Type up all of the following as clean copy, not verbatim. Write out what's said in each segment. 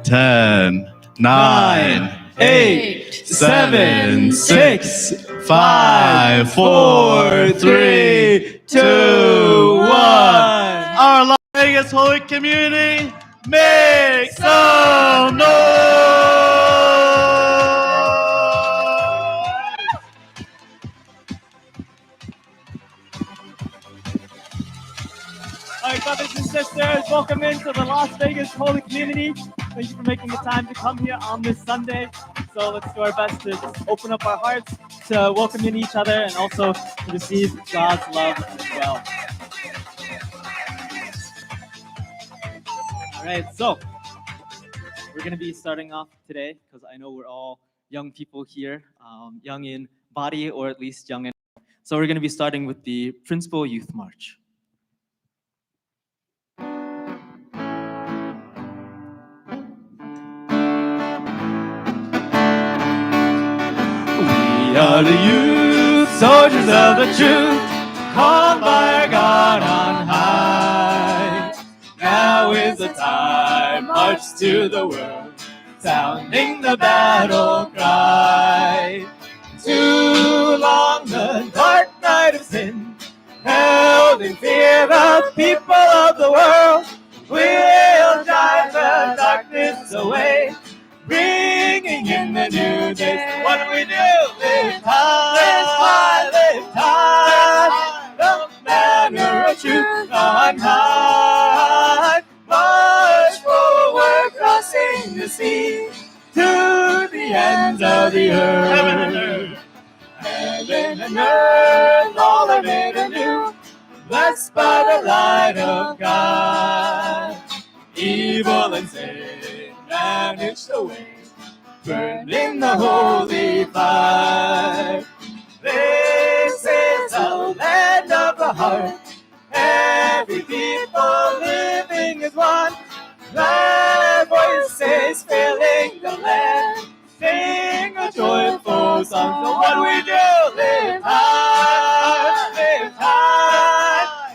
10, 9, 8, 7, 6, 5, 4, 3, 2, 1. Our Las Vegas Holy Community, make some noise! All right, brothers and sisters, welcome into the Las Vegas Holy Community. Thank you for making the time to come here on this Sunday. So let's do our best to just open up our hearts to welcome in each other and also to receive God's love as well. All right, so we're going to be starting off today because I know we're all young people here, young in body or at least young in. So we're going to be starting with the Principal Youth March. We are the youth, soldiers of the truth, called by our God on high. Now is the time, march to the world, sounding the battle cry. Too long the dark night of sin held in fear the people of the world. We'll drive the darkness away, bringing in the new day. What do we do? Lift high, lift high, the banner of truth on high. March forward, crossing the sea, to the ends of the earth. Heaven and earth, heaven and earth, all of it anew, blessed by the light of God. Evil and sin vanished away, burned in the holy fire. This is the land of the heart, every people living as one. Glad voices filling the land, sing a joyful song. So what do we do? Lift high,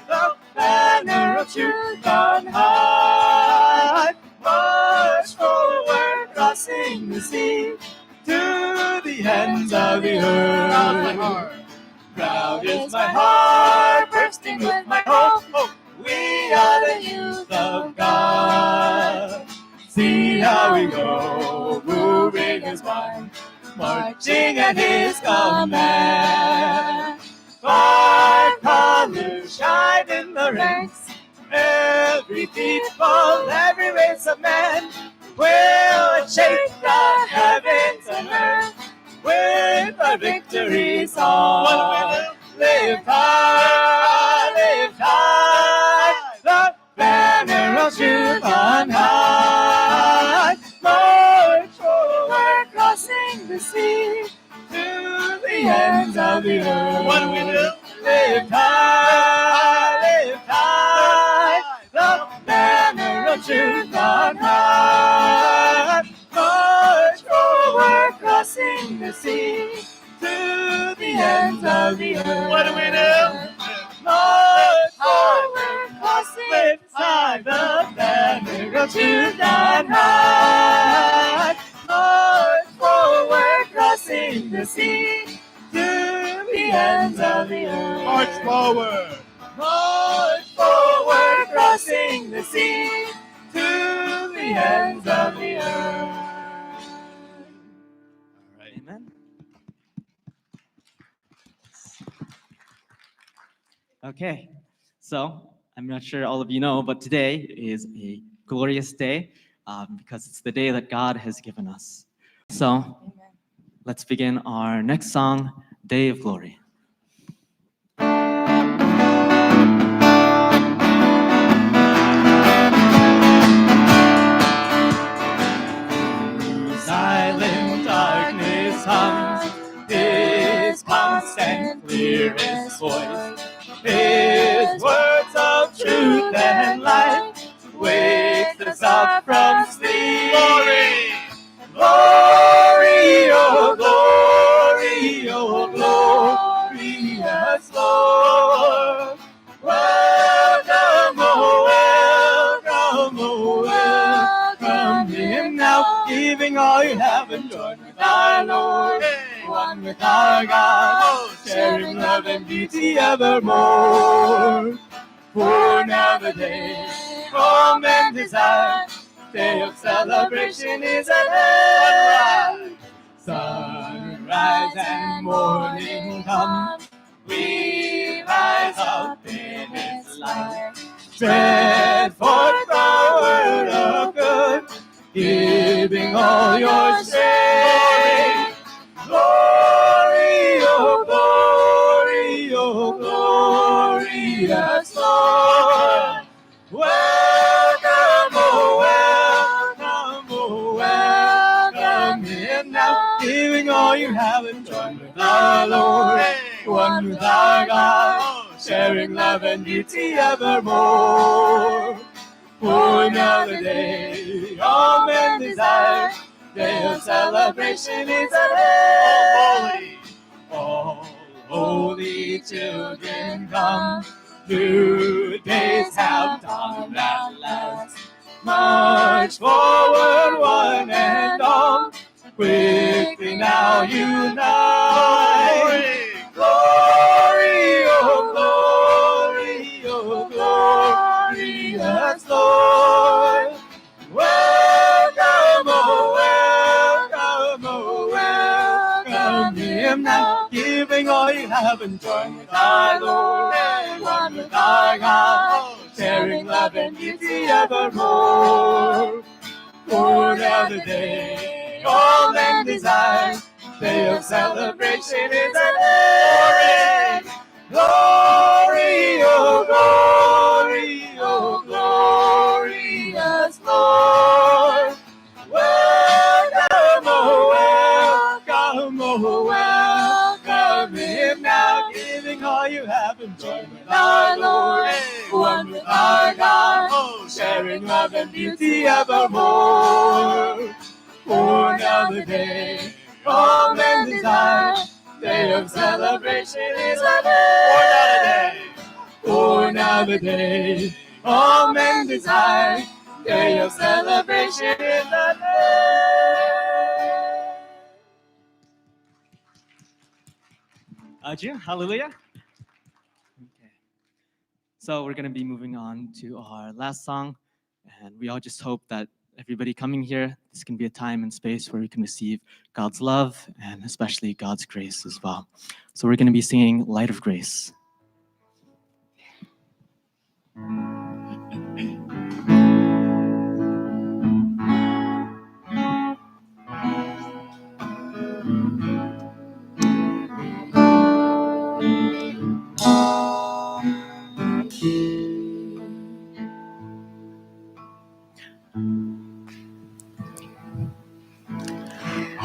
the banner of truth on high. March forward, crossing the sea, to the ends of the earth. Proud is my heart, bursting with my hope. We are the youth of God. See how we go, moving as one, marching at His command. Our colors shine in the ranks, every people, every race of man will shake the heavens and earth with our victory song. Lift high, the banner of truth on high. March forward, crossing the sea, to the ends of the earth. What do we do? Lift high, the banner of truth on high. March forward, crossing the sea, to the ends of the earth. What do we do? March forward, crossing lift high, the banner of truth on high. March forward, crossing the sea, to the ends of the earth. March forward. March forward, crossing the sea, to the ends of the earth. All right, amen. Okay, so I'm not sure all of you know, but today is a glorious day because it's the day that God has given us. So let's begin our next song, Day of Glory. Silent darkness hums, His constant clearest voice, His words of truth and light, wakes us up from sleep. Glory, glory, oh glory, oh glorious Lord. Welcome, oh welcome, oh welcome Him now. one with our God, sharing love and beauty evermore. For now the day all men desire, day of celebration is at hand. Sunrise and morning come, we rise up in its light. Spread forth the word of good, giving all your strength. Glory, oh glory, oh glorious Lord. Welcome, oh welcome him now, giving all you have and join with our Lord, one with our God, sharing love and beauty evermore. For another day, all men desire, day of celebration is at hand. All holy children come, new days have dawned at last. March forward, one and all, quickly now unite. Glory, oh glorious Lord. Welcome, welcome him now, giving all you have and join with our Lord, one with our God, sharing love and beauty evermore. For another day, all men desire, day of celebration is at hand. Glory, oh glorious Lord. Welcome, welcome him now, giving all you have and join with our Lord, one with our God, sharing love and beauty evermore. For another day, all men desire, day of celebration is at hand. For another day, all men desire, day of celebration is at hand. June, hallelujah. Okay. So we're going to be moving on to our last song, and we all just hope that everybody coming here, this can be a time and space where we can receive God's love and especially God's grace as well. So we're going to be singing Light of Grace.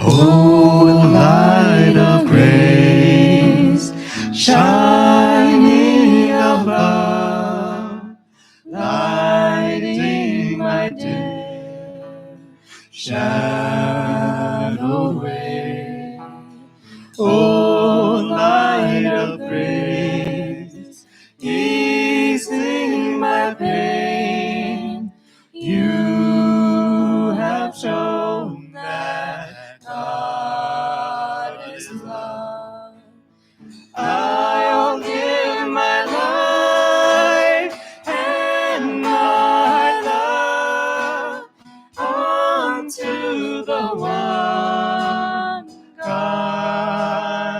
Oh, light of grace, shining above, lighting my day, shadow way. Oh, light of grace, easing my pain, you have shown that God is love. I'll give my life and my love unto the one God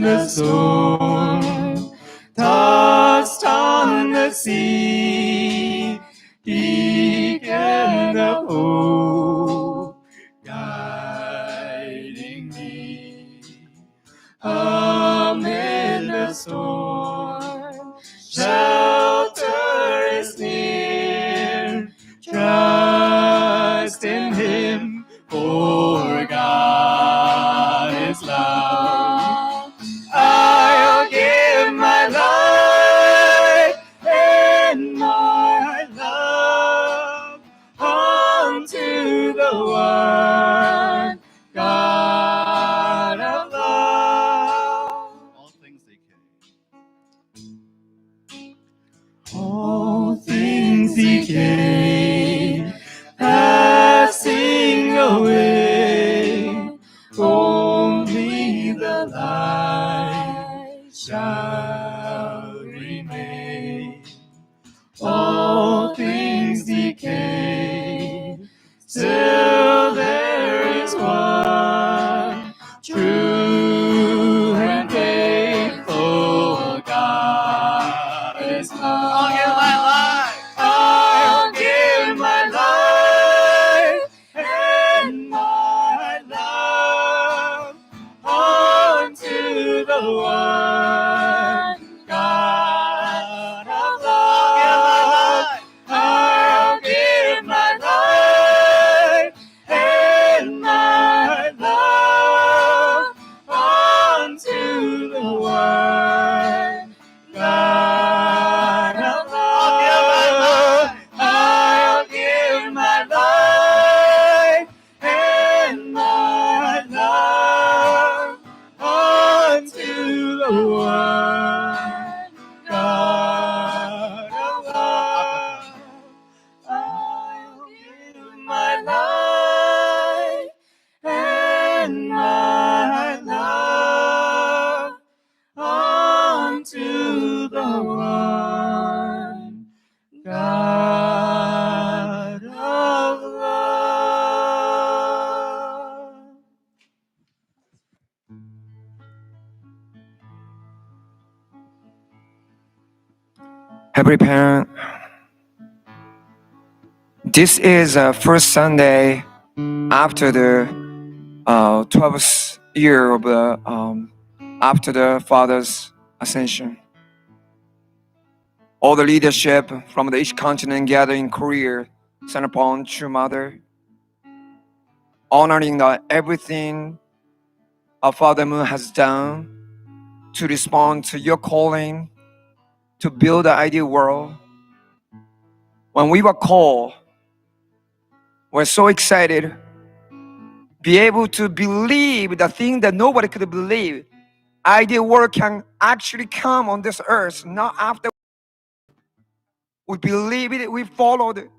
the storm, tossed on the sea, beacon of hope, guiding me. Amid the storm, shelter is near. Trust in Him, for God is love. I'll give my life and my love unto the one God of love. All things decay. All things decay, passing away. Only the light shall remain. All things decay, till there is one true and faithful God is love. I'll give my life and my love unto the one God of love. I'll give my life and my love unto the one God of love. I'll give my life and my love unto the one God of love. I'll give my life and my love unto the one God of love. Every parent, this is first Sunday after the 12th year of the after the Father's ascension. All the leadership from each continent gather in Korea, sent upon True Mother, honoring everything our Father Moon has done to respond to your calling to build the ideal world. When we were called, we're so excited, be able to believe the thing that nobody could believe. Ideal world can actually come on this earth, not after we believe it, we followed it.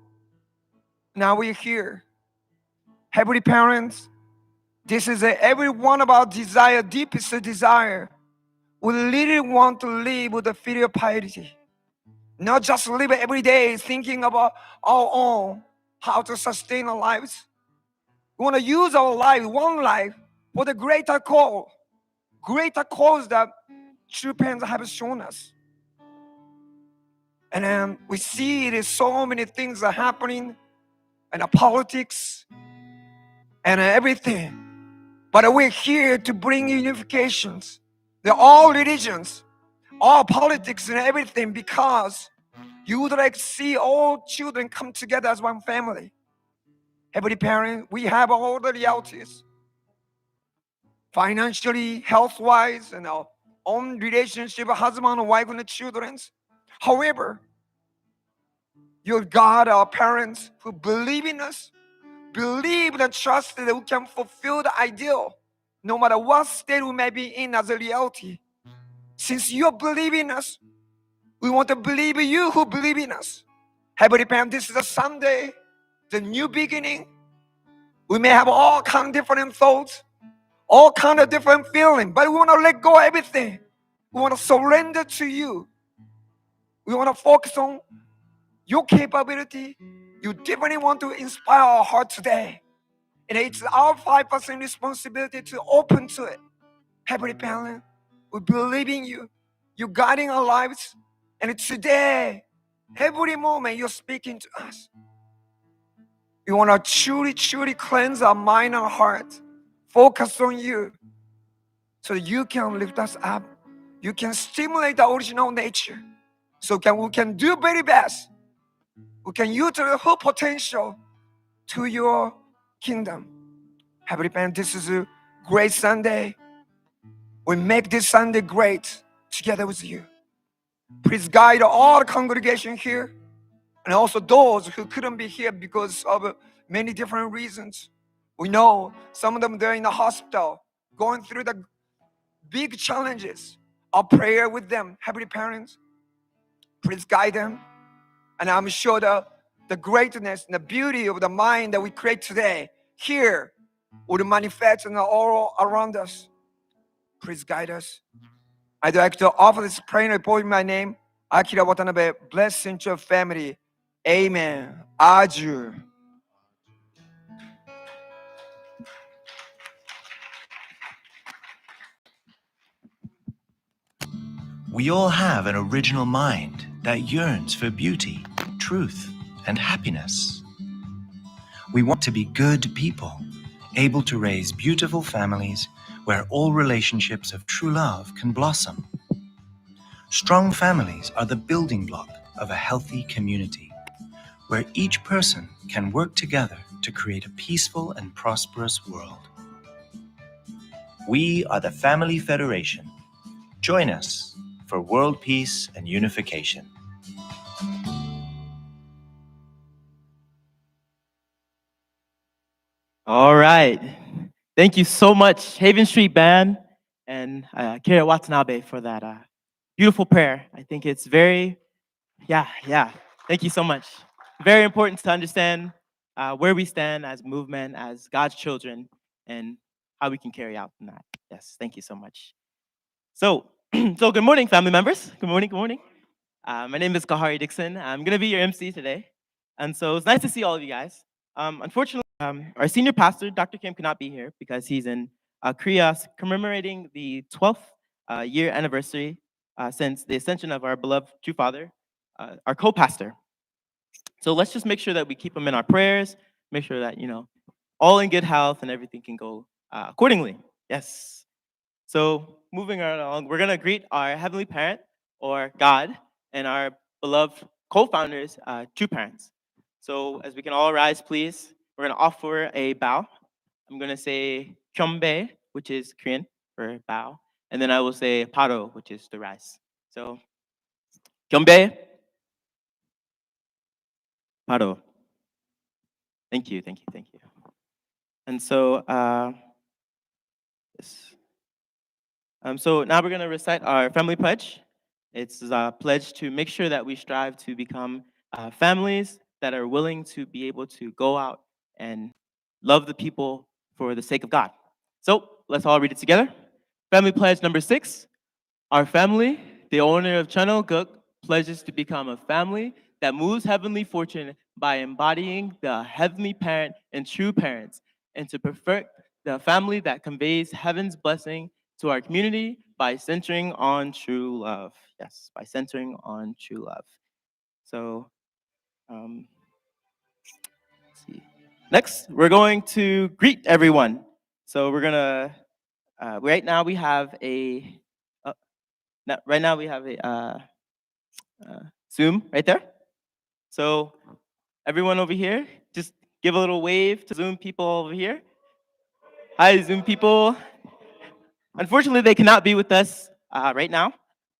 Now we're here. Heavenly parents, this is every one of our desire, deepest desire. We really want to live with a filial piety. Not just live every day thinking about our own, how to sustain our lives. We want to use our life, one life, for the greater cause that true parents have shown us. And then we see there's so many things are happening, and the politics and everything. But we're here to bring unifications. They're all religions, all politics and everything, because you would like to see all children come together as one family. Every parent, we have all the realities. Financially, health-wise, and our own relationship, husband and wife and the children. However, your God, our parents who believe in us, believe and trust that we can fulfill the ideal, no matter what state we may be in as a reality. Since you believe in us, we want to believe in you who believe in us. Heavenly Parent, this is a Sunday, the new beginning. We may have all kind of different thoughts, all kind of different feelings, but we want to let go of everything. We want to surrender to you. We want to focus on your capability. You definitely want to inspire our heart today. And it's our 5% responsibility to open to it. Heavenly Parent, We believe in you. You're guiding our lives. And today, every moment you're speaking to us. We want to truly cleanse our mind and heart. Focus on you. So that you can lift us up. You can stimulate the original nature. So we can do very best. We can use the whole potential to your kingdom. Heavenly Father, this is a great Sunday. We make this Sunday great together with you. Please guide all the congregation here and also those who couldn't be here because of many different reasons. We know some of them, they're in the hospital going through the big challenges. Our prayer with them, Heavenly Parents, please guide them. And I'm sure the greatness and the beauty of the mind that we create today here would manifest in all around us. Please guide us. I'd like to offer this prayer report in my name. Akira Watanabe, blessing to your family. Amen. Aju. We all have an original mind that yearns for beauty, truth, and happiness. We want to be good people, able to raise beautiful families where all relationships of true love can blossom. Strong families are the building block of a healthy community, where each person can work together to create a peaceful and prosperous world. We are the Family Federation. Join us for world peace and unification. All right. Thank you so much, Haven Street Band and Kira Watanabe, for that beautiful prayer. I think it's very, yeah. Thank you so much. Very important to understand where we stand as a movement, as God's children, and how we can carry out in that. Yes, thank you so much. So, so good morning, family members. Good morning, good morning. My name is Kahari Dixon. I'm going to be your MC today. And so it's nice to see all of you guys. Unfortunately, our senior pastor, Dr. Kim, cannot be here because he's in Korea commemorating the 12th year anniversary since the ascension of our beloved true father, our co-pastor. So let's just make sure that we keep him in our prayers, make sure that, all in good health and everything can go accordingly. Yes. So moving right along, we're going to greet our heavenly parent, or God, and our beloved co-founders, true parents. So as we can all rise, please, we're going to offer a bow. I'm going to say kyombe, which is Korean for bow, and then I will say paro, which is to rise. So kyombe, paro. Thank you. And so, so now we're going to recite our family pledge. It's a pledge to make sure that we strive to become families that are willing to be able to go out and love the people for the sake of God. So let's all read it together. Family pledge number 6. Our family, the owner of Channel Guk, pledges to become a family that moves heavenly fortune by embodying the heavenly parent and true parents, and to perfect the family that conveys heaven's blessing to our community by centering on true love. Yes, by centering on true love. So, let's see. Next, we're going to greet everyone. So we're gonna. Right now we have a. Right now we have a Zoom right there. So everyone over here, just give a little wave to Zoom people over here. Hi, Zoom people. Unfortunately, they cannot be with us right now,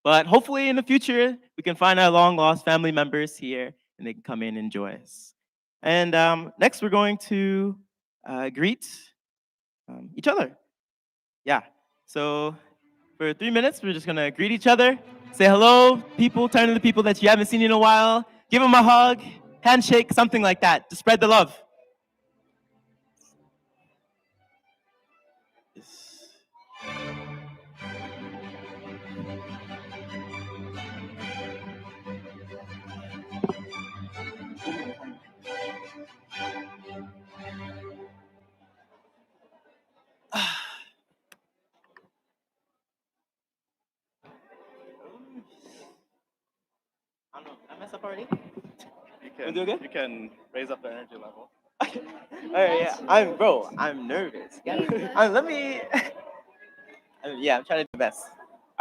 but hopefully in the future, we can find our long lost family members here and they can come in and join us. And next, we're going to greet each other. Yeah, so for 3 minutes, we're just gonna greet each other, say hello, people, turn to the people that you haven't seen in a while, give them a hug, handshake, something like that, to spread the love. already? You Wanna do it again? you can raise up the energy level. Alright, yeah. I'm nervous. Let me. I'm trying to do my best.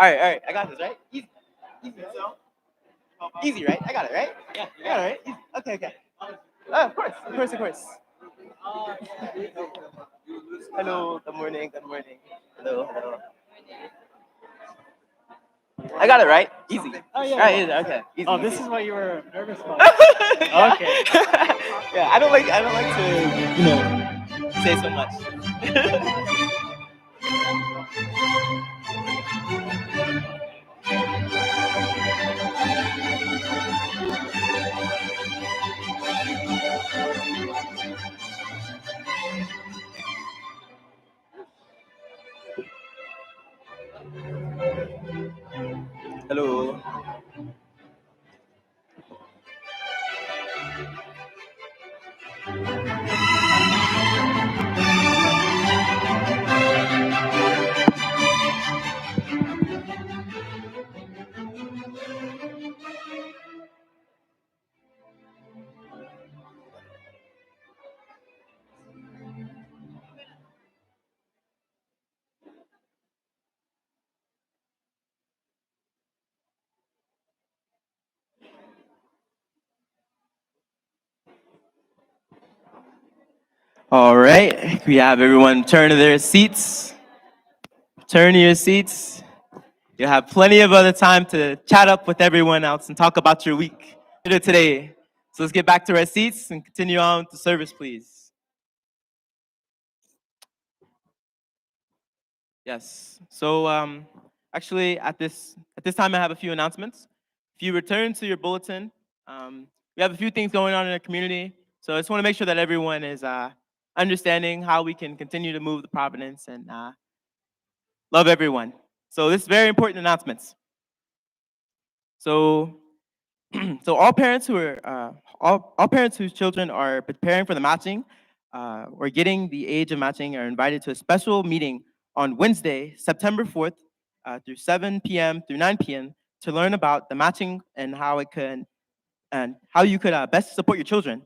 Alright. I got this, right? Easy. Easy, right? I got it, right? Yeah, I got it, right? Easy. Okay. Of course. Hello, good morning. Hello. I got it, right? Easy. Oh, yeah. Alright, easy, okay. Easy. Oh, this is what you were nervous about. Yeah. Okay. Yeah, I don't like to, say so much. Hello. All right, we have everyone turn to their seats. Turn to your seats. You'll have plenty of other time to chat up with everyone else and talk about your week today. So let's get back to our seats and continue on with the service, please. Yes. So actually, at this time, I have a few announcements. If you return to your bulletin, we have a few things going on in the community. So I just want to make sure that everyone is understanding how we can continue to move the Providence and love everyone. So this is very important announcements. So, so all parents who are all parents whose children are preparing for the matching or getting the age of matching are invited to a special meeting on Wednesday, September 4th, through 7 p.m. through 9 p.m. to learn about the matching and how you could best support your children.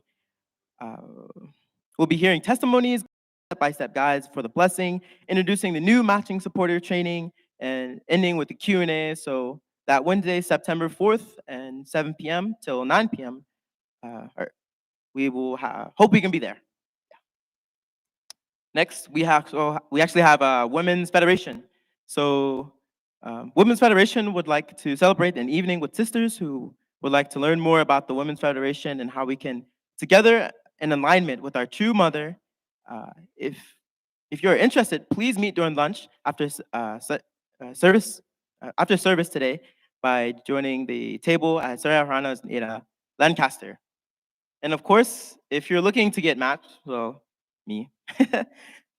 We'll be hearing testimonies, step-by-step guides for the blessing, introducing the new matching supporter training, and ending with the Q&A. So that Wednesday, September 4th, and 7 p.m. till 9 p.m. We will hope we can be there. Next, we actually have a Women's Federation. So Women's Federation would like to celebrate an evening with sisters who would like to learn more about the Women's Federation and how we can, together in alignment with our true mother, if you're interested, please meet during lunch after service today by joining the table at Sarah Harana's in Lancaster. And of course, if you're looking to get matched, well, me, there's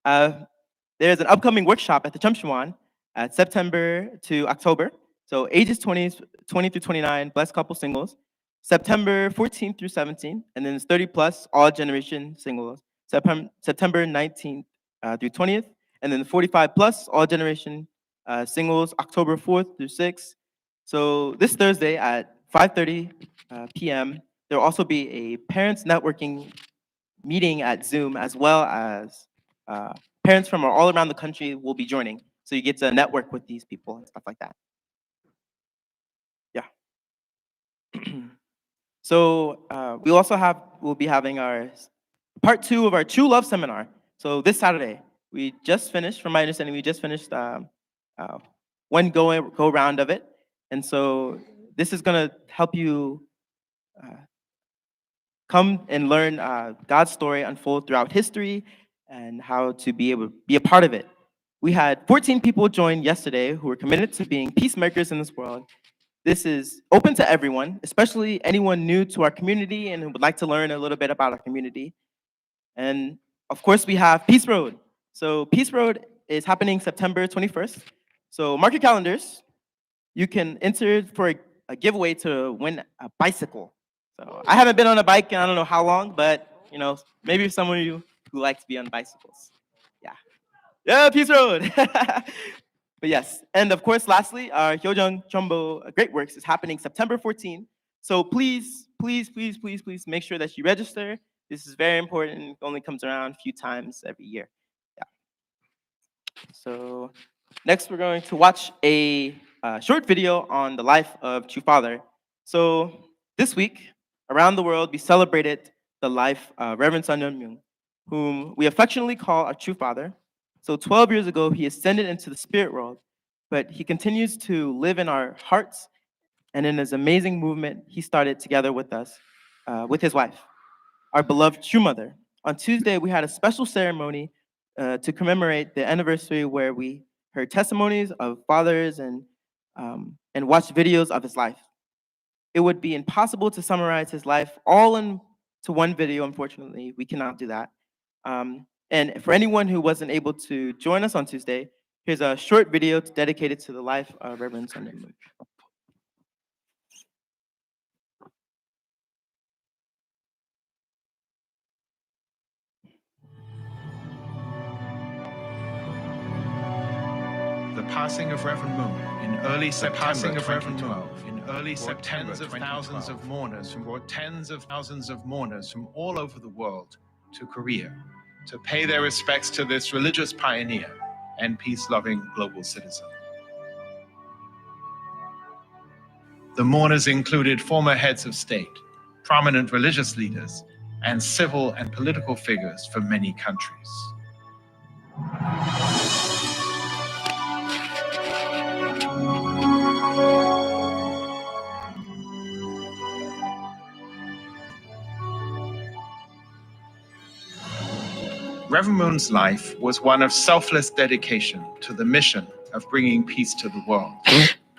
an upcoming workshop at the Chumshuan at September to October. So ages 20 through 29, blessed couple singles. September 14th through 17th, and then it's 30 plus, all generation singles. September 19th through 20th, and then 45 plus, all generation singles, October 4th through 6th. So this Thursday at 5:30 p.m., there will also be a parents networking meeting at Zoom, as well as parents from all around the country will be joining. So you get to network with these people and stuff like that. Yeah. So we'll be having our part 2 of our True Love Seminar. So this Saturday, from my understanding, we just finished one go round of it. And so this is gonna help you come and learn God's story unfold throughout history and how to be able to be a part of it. We had 14 people join yesterday who were committed to being peacemakers in this world. This is open to everyone, especially anyone new to our community and who would like to learn a little bit about our community. And of course, we have Peace Road. So Peace Road is happening September 21st. So mark your calendars. You can enter for a giveaway to win a bicycle. So I haven't been on a bike in I don't know how long, but maybe some of you who like to be on bicycles. Yeah, Peace Road. But yes, and of course, lastly, our Hyojung Chombo Great Works is happening September 14th. So please please make sure that you register. This is very important. It only comes around a few times every year. Yeah. So next, we're going to watch a short video on the life of True Father. So this week, around the world, we celebrated the life of Reverend Sun Myung, whom we affectionately call our True Father. So 12 years ago, he ascended into the spirit world, but he continues to live in our hearts and in his amazing movement he started together with us, with his wife, our beloved True Mother. On Tuesday, we had a special ceremony to commemorate the anniversary where we heard testimonies of fathers and watched videos of his life. It would be impossible to summarize his life all into one video, unfortunately. We cannot do that. And for anyone who wasn't able to join us on Tuesday, here's a short video dedicated to the life of Reverend Sun Myung. The passing of Reverend Moon in early September 2012. In early September, tens of thousands of mourners brought tens of thousands of mourners from all over the world to Korea to pay their respects to this religious pioneer and peace-loving global citizen. The mourners included former heads of state, prominent religious leaders, and civil and political figures from many countries. Reverend Moon's life was one of selfless dedication to the mission of bringing peace to the world.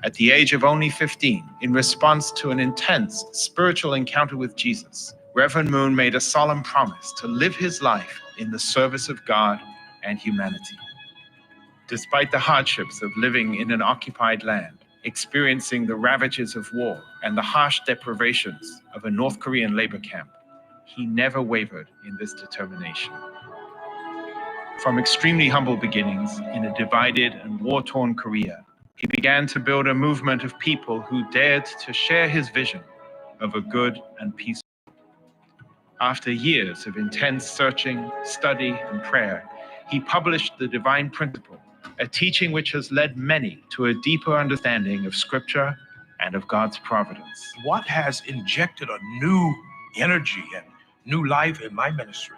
At the age of only 15, in response to an intense spiritual encounter with Jesus, Reverend Moon made a solemn promise to live his life in the service of God and humanity. Despite the hardships of living in an occupied land, experiencing the ravages of war and the harsh deprivations of a North Korean labor camp, he never wavered in this determination. From extremely humble beginnings in a divided and war-torn Korea, he began to build a movement of people who dared to share his vision of a good and peaceful world. After years of intense searching, study, and prayer, he published The Divine Principle, a teaching which has led many to a deeper understanding of Scripture and of God's providence. What has injected a new energy and new life in my ministry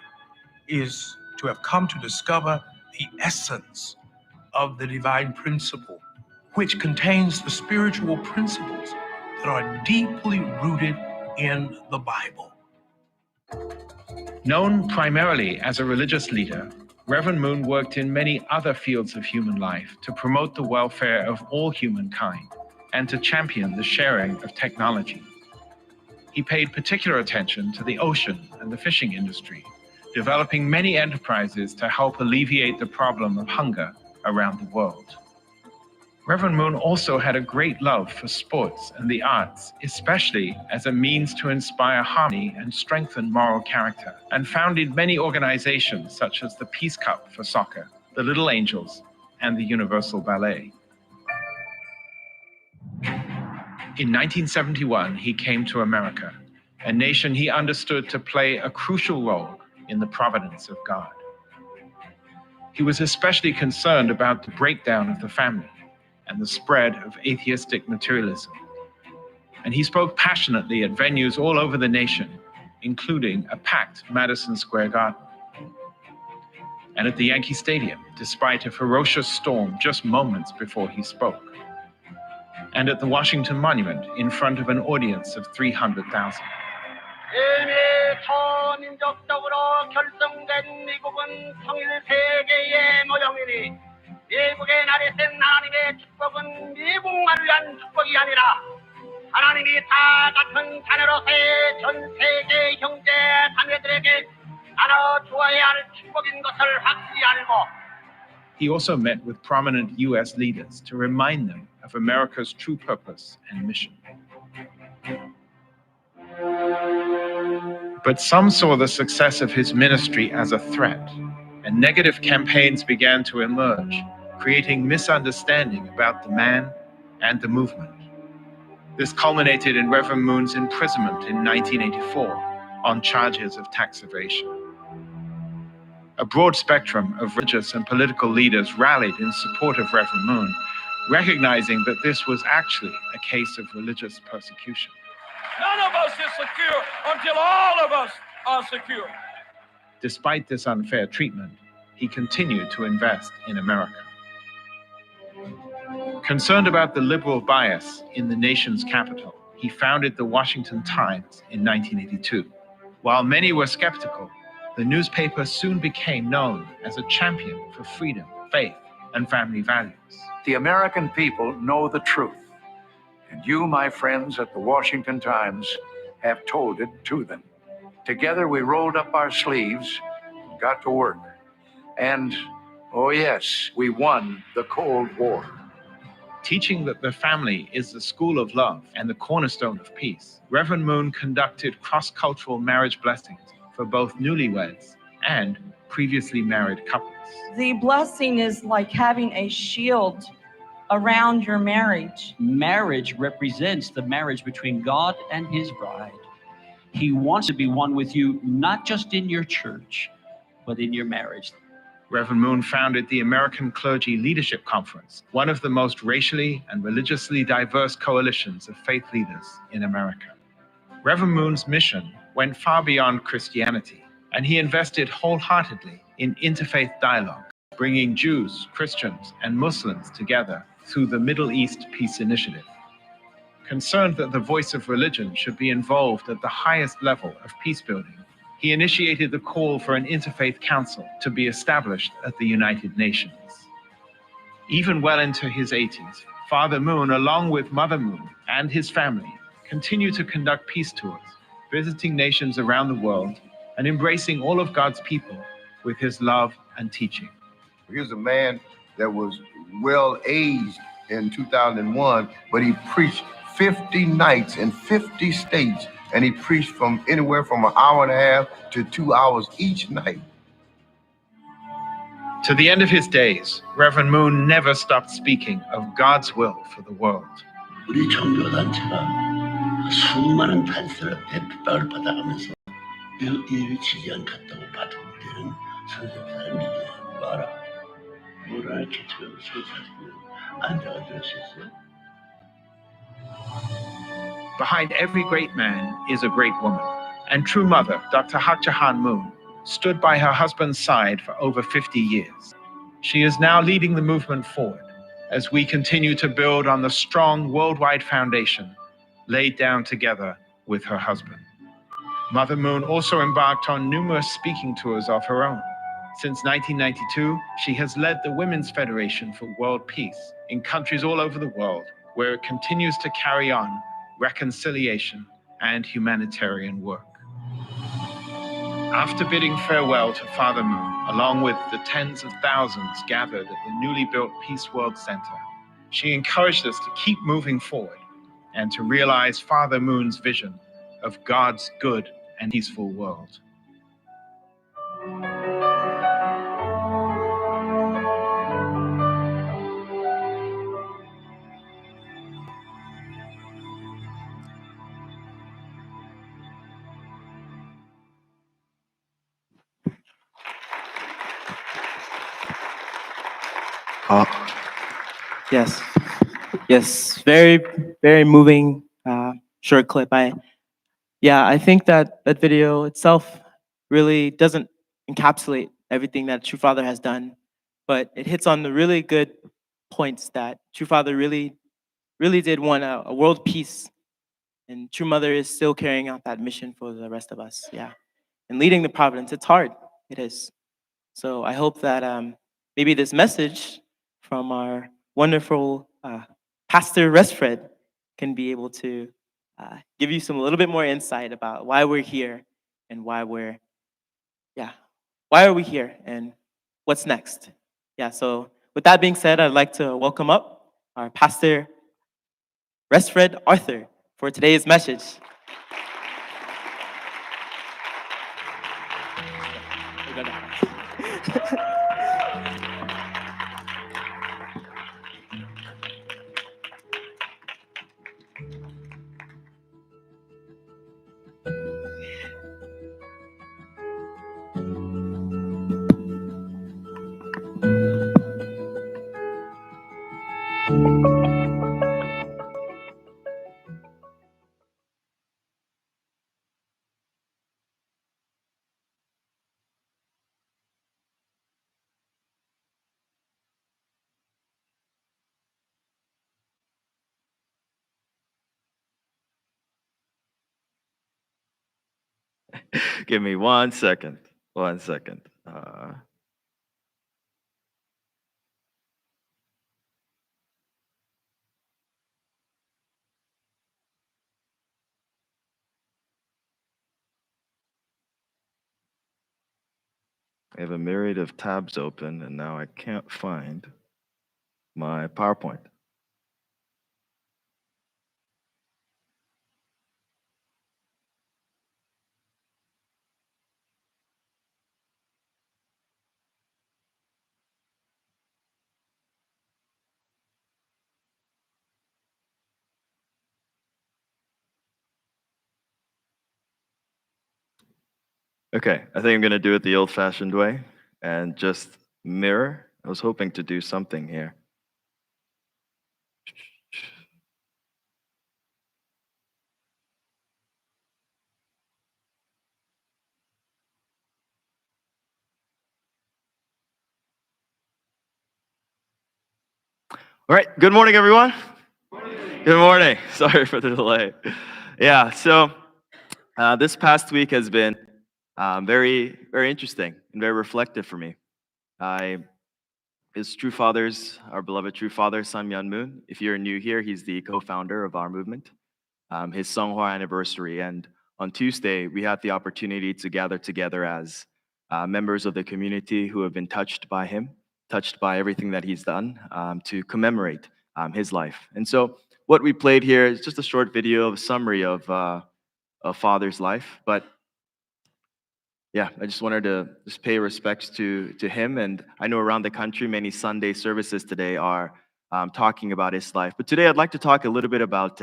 is to have come to discover the essence of the divine principle, which contains the spiritual principles that are deeply rooted in the Bible. Known primarily as a religious leader, Reverend Moon worked in many other fields of human life to promote the welfare of all humankind and to champion the sharing of technology. He paid particular attention to the ocean and the fishing industry, developing many enterprises to help alleviate the problem of hunger around the world. Reverend Moon also had a great love for sports and the arts, especially as a means to inspire harmony and strengthen moral character, and founded many organizations such as the Peace Cup for soccer, the Little Angels, and the Universal Ballet. In 1971, he came to America, a nation he understood to play a crucial role in the providence of God. He was especially concerned about the breakdown of the family and the spread of atheistic materialism. And he spoke passionately at venues all over the nation, including a packed Madison Square Garden. And at the Yankee Stadium, despite a ferocious storm just moments before he spoke. And at the Washington Monument, in front of an audience of 300,000. 초민족적으로 결성된 미국은 통일 세계의 모형이니 미국의 날이 센 하나님의 축복은 미국만을 위한 축복이 아니라 하나님이 다 같은 자녀로서의 전 세계 형제 자매들에게 나눠 주어야 할 축복인 것을 확실히 알고. He also met with prominent U.S. leaders to remind them of America's true purpose and mission. But some saw the success of his ministry as a threat, and negative campaigns began to emerge, creating misunderstanding about the man and the movement. This culminated in Reverend Moon's imprisonment in 1984 on charges of tax evasion. A broad spectrum of religious and political leaders rallied in support of Reverend Moon, recognizing that this was actually a case of religious persecution. None of us is secure until all of us are secure. Despite this unfair treatment, he continued to invest in America. Concerned about the liberal bias in the nation's capital, he founded the Washington Times in 1982. While many were skeptical, the newspaper soon became known as a champion for freedom, faith, and family values. The American people know the truth, and you, my friends at the Washington Times, have told it to them. Together we rolled up our sleeves and got to work. And, oh yes, we won the Cold War. Teaching that the family is the school of love and the cornerstone of peace, Reverend Moon conducted cross-cultural marriage blessings for both newlyweds and previously married couples. The blessing is like having a shield around your marriage. Marriage represents the marriage between God and his bride. He wants to be one with you, not just in your church, but in your marriage. Reverend Moon founded the American Clergy Leadership Conference, one of the most racially and religiously diverse coalitions of faith leaders in America. Reverend Moon's mission went far beyond Christianity, and he invested wholeheartedly in interfaith dialogue, bringing Jews, Christians, and Muslims together through the Middle East Peace Initiative. Concerned that the voice of religion should be involved at the highest level of peace building, he initiated the call for an interfaith council to be established at the United Nations. Even well into his 80s, Father Moon, along with Mother Moon and his family, continued to conduct peace tours, visiting nations around the world and embracing all of God's people with his love and teaching. Here's a man that was well aged in 2001, but he preached 50 nights in 50 states, and he preached from anywhere from an hour and a half to 2 hours each night. To the end of his days, Reverend Moon never stopped speaking of God's will for the world. 우리 종교단체가 수많은 탄세를 핍박을 받아가면서 일을 지지한 같다고 받아들이는 선생님을 믿지 마라. 모랄 개척을 선사하시면 안자가 될 수 있어요. Behind every great man is a great woman, and true mother, Dr. Hak Jahan Moon, stood by her husband's side for over 50 years. She is now leading the movement forward as we continue to build on the strong worldwide foundation laid down together with her husband. Mother Moon also embarked on numerous speaking tours of her own. Since 1992, she has led the Women's Federation for World Peace in countries all over the world, where it continues to carry on reconciliation and humanitarian work. After bidding farewell to Father Moon, along with the tens of thousands gathered at the newly built Peace World Center, she encouraged us to keep moving forward and to realize Father Moon's vision of God's good and peaceful world. Yes, very, very moving short clip. I think that video itself really doesn't encapsulate everything that True Father has done, but it hits on the really good points that True Father really did want a world peace, and True Mother is still carrying out that mission for the rest of us. And leading the providence, it's hard. It is. So I hope that maybe this message from our wonderful Pastor Resfred can be able to give you a little bit more insight about why we're here and why are we here and what's next. So with that being said, I'd like to welcome up our Pastor Resfred Arthur for today's message. Give me 1 second. 1 second. I have a myriad of tabs open, and now I can't find my PowerPoint. Okay, I think I'm gonna do it the old-fashioned way and just mirror. I was hoping to do something here. All right, good morning, everyone. Good morning. Sorry for the delay. Yeah, so this past week has been very, very interesting and very reflective for me. His true fathers, our beloved true father, Sun Myung Moon. If you're new here, he's the co-founder of our movement. His Seonghwa anniversary, and on Tuesday we had the opportunity to gather together as members of the community who have been touched by him, touched by everything that he's done, to commemorate his life. And so what we played here is just a short video of a summary of a father's life, but yeah, I just wanted to just pay respects to him. And I know around the country, many Sunday services today are talking about his life. But today I'd like to talk a little bit about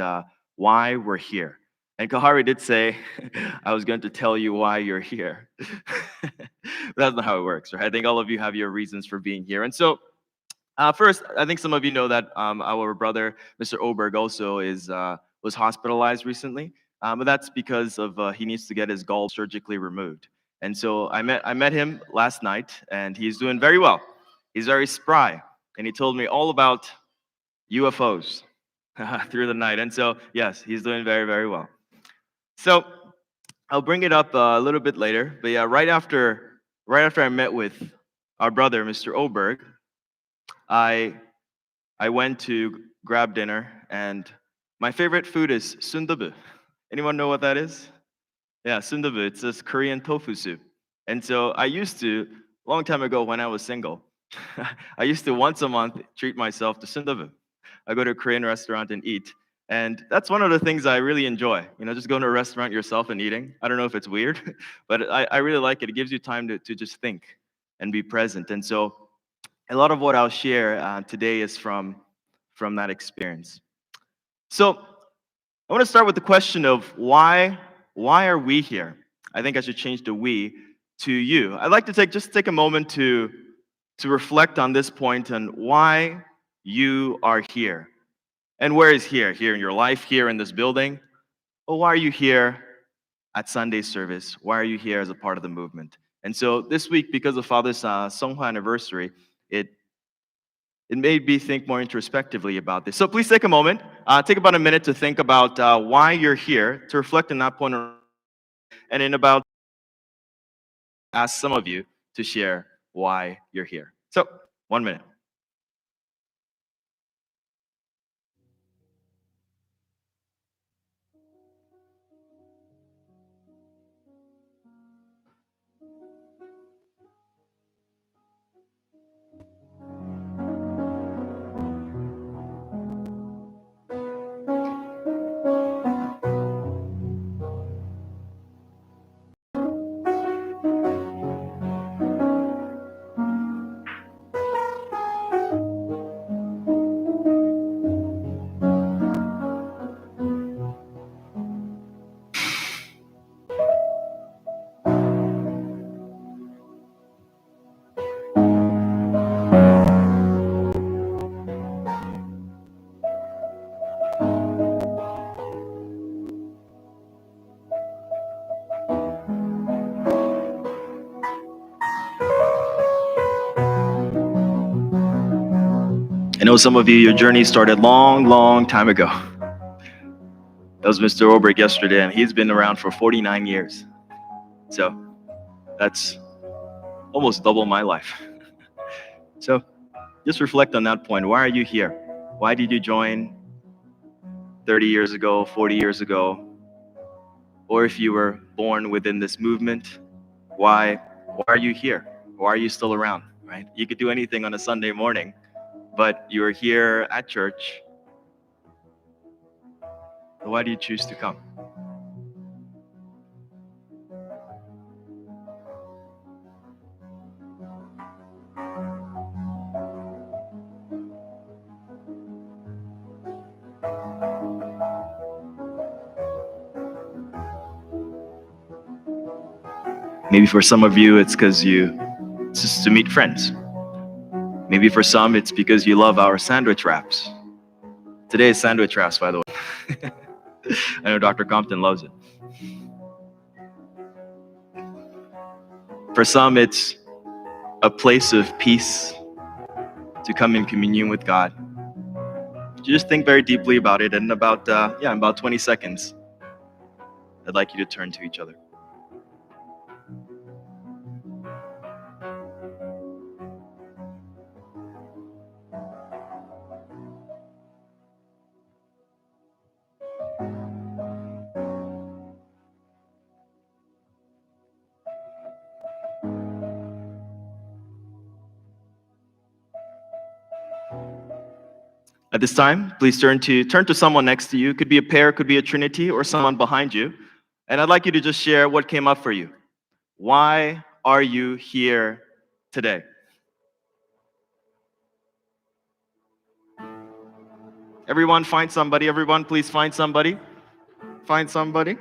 why we're here. And Kahari did say, I was going to tell you why you're here. But that's not how it works, right? I think all of you have your reasons for being here. And so first, I think some of you know that our brother, Mr. Oberg, also was hospitalized recently. But that's because of he needs to get his gall surgically removed. And so I met him last night, and he's doing very well. He's very spry, and he told me all about UFOs through the night. And so yes, he's doing very, very well. So I'll bring it up a little bit later. But yeah, right after I met with our brother, Mr. Oberg, I went to grab dinner, and my favorite food is sundubu. Anyone know what that is? Yeah, sundubu. It's this Korean tofu soup. And so I used to, a long time ago when I was single, I used to once a month treat myself to sundubu. I go to a Korean restaurant and eat. And that's one of the things I really enjoy, just going to a restaurant yourself and eating. I don't know if it's weird, but I really like it. It gives you time to just think and be present. And so a lot of what I'll share today is from that experience. So I want to start with the question of why are we here? I think I should change the we to you. I'd like to take a moment to reflect on this point and why you are here. And where is here? Here in your life, here in this building? Well, why are you here at Sunday service? Why are you here as a part of the movement? And so this week, because of Father's Seonghwa anniversary, it made me think more introspectively about this. So please take a moment, take about a minute to think about why you're here, to reflect on that point, and in about ask some of you to share why you're here. So 1 minute. I know some of you, your journey started long time ago. That was Mr. Obrick yesterday, and he's been around for 49 years. So that's almost double my life. So just reflect on that point. Why are you here? Why did you join 30 years ago, 40 years ago? Or if you were born within this movement, why are you here? Why are you still around, right? You could do anything on a Sunday morning, but you're here at church. Why do you choose to come? Maybe for some of you, it's because it's just to meet friends. Maybe for some, it's because you love our sandwich wraps. Today is sandwich wraps, by the way. I know Dr. Compton loves it. For some, it's a place of peace to come in communion with God. Just think very deeply about it, and in about 20 seconds, I'd like you to turn to each other. At this time, please turn to someone next to you. Could be a pair, could be a trinity, or someone behind you. And I'd like you to just share what came up for you. Why are you here today? Everyone find somebody. Everyone, please find somebody. Find somebody.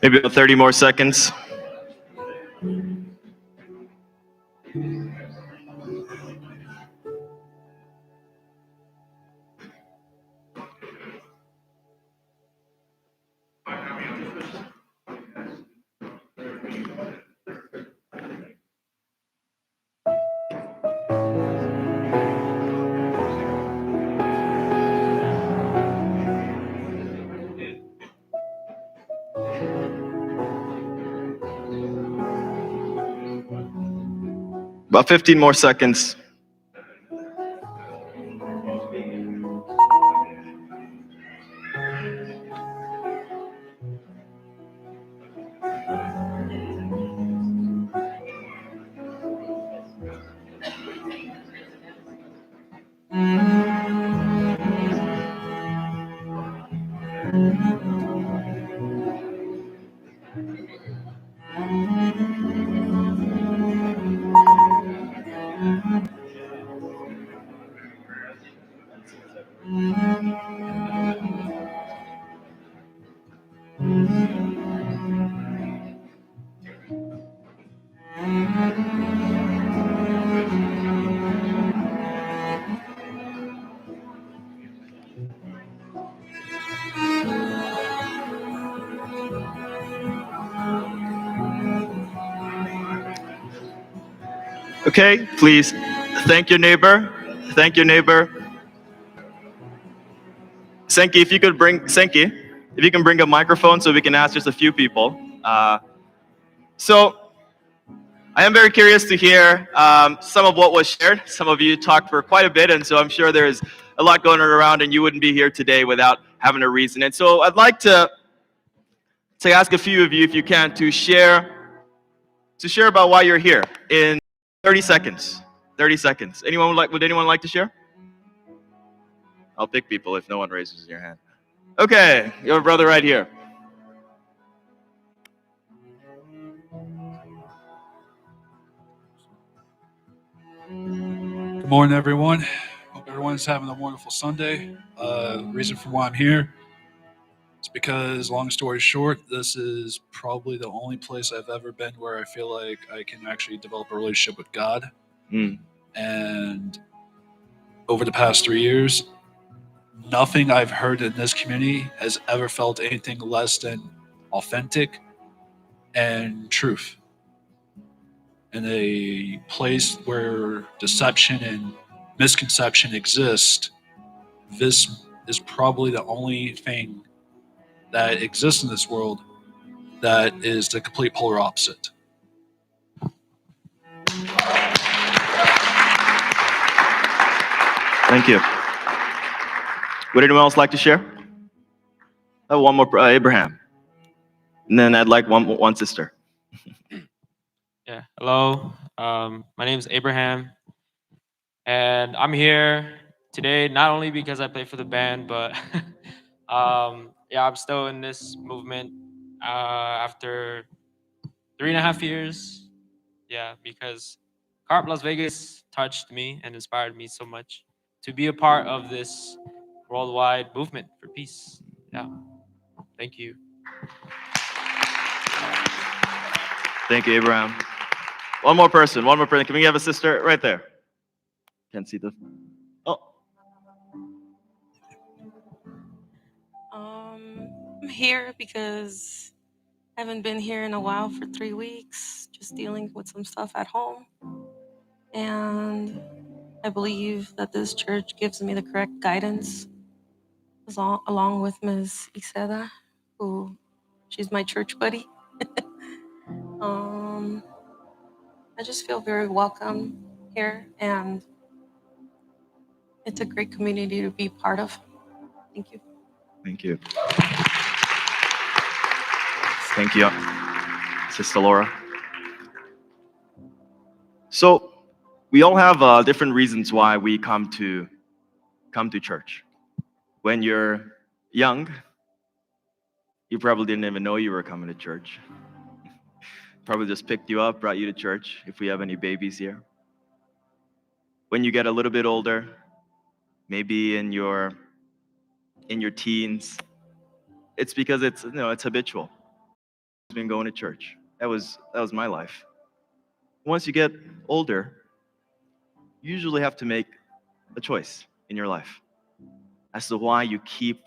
Maybe about 30 more seconds. About 15 more seconds. Okay, please thank your neighbor. Thank your neighbor. Senki, if you could bring Senki, if you can bring a microphone so we can ask just a few people. So I am very curious to hear some of what was shared. Some of you talked for quite a bit, and so I'm sure there's a lot going around, and you wouldn't be here today without having a reason. And so I'd like to ask a few of you, if you can, to share about why you're here in 30 seconds. 30 seconds. Would anyone like to share? I'll pick people if no one raises their hand. Okay, your brother right here. Good morning, everyone. Hope everyone's having a wonderful Sunday. Reason for why I'm here is because, long story short, this is probably the only place I've ever been where I feel like I can actually develop a relationship with God. And over the past 3 years, nothing I've heard in this community has ever felt anything less than authentic and truth. In a place where deception and misconception exist, this is probably the only thing that exists in this world that is the complete polar opposite. Thank you. Would anyone else like to share? Oh, one more, Abraham. And then I'd like one sister. Yeah, hello. My name is Abraham, and I'm here today not only because I play for the band, but yeah, I'm still in this movement after 3.5 years. Yeah, because Carp Las Vegas touched me and inspired me so much to be a part of this worldwide movement for peace. Yeah, thank you. Thank you, Abraham. One more person. Can we have a sister right there? Can't see the. Oh. I'm here because I haven't been here in a while for 3 weeks, just dealing with some stuff at home. And I believe that this church gives me the correct guidance, along with Ms. Iseda, who she's my church buddy. I just feel very welcome here, and it's a great community to be part of. Thank you. Thank you. Thank you, Sister Laura. So we all have different reasons why we come to church. When you're young, you probably didn't even know you were coming to church. Probably just picked you up, brought you to church, if we have any babies here. When you get a little bit older, maybe in your teens, it's because it's habitual. I've been going to church. That was my life. Once you get older, you usually have to make a choice in your life as to why you keep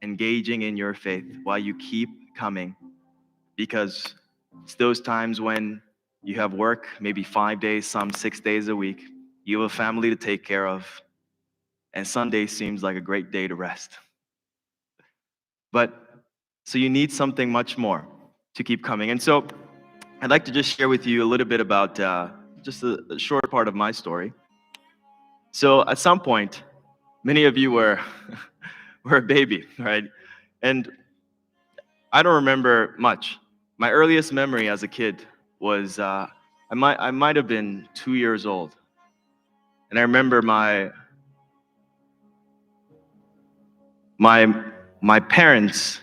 engaging in your faith, why you keep coming, because it's those times when you have work, maybe 5 days, some 6 days a week, you have a family to take care of, and Sunday seems like a great day to rest. So you need something much more to keep coming. And so I'd like to just share with you a little bit about just a short part of my story. So at some point, many of you were a baby, right? And I don't remember much. My earliest memory as a kid was I might have been 2 years old, and I remember my parents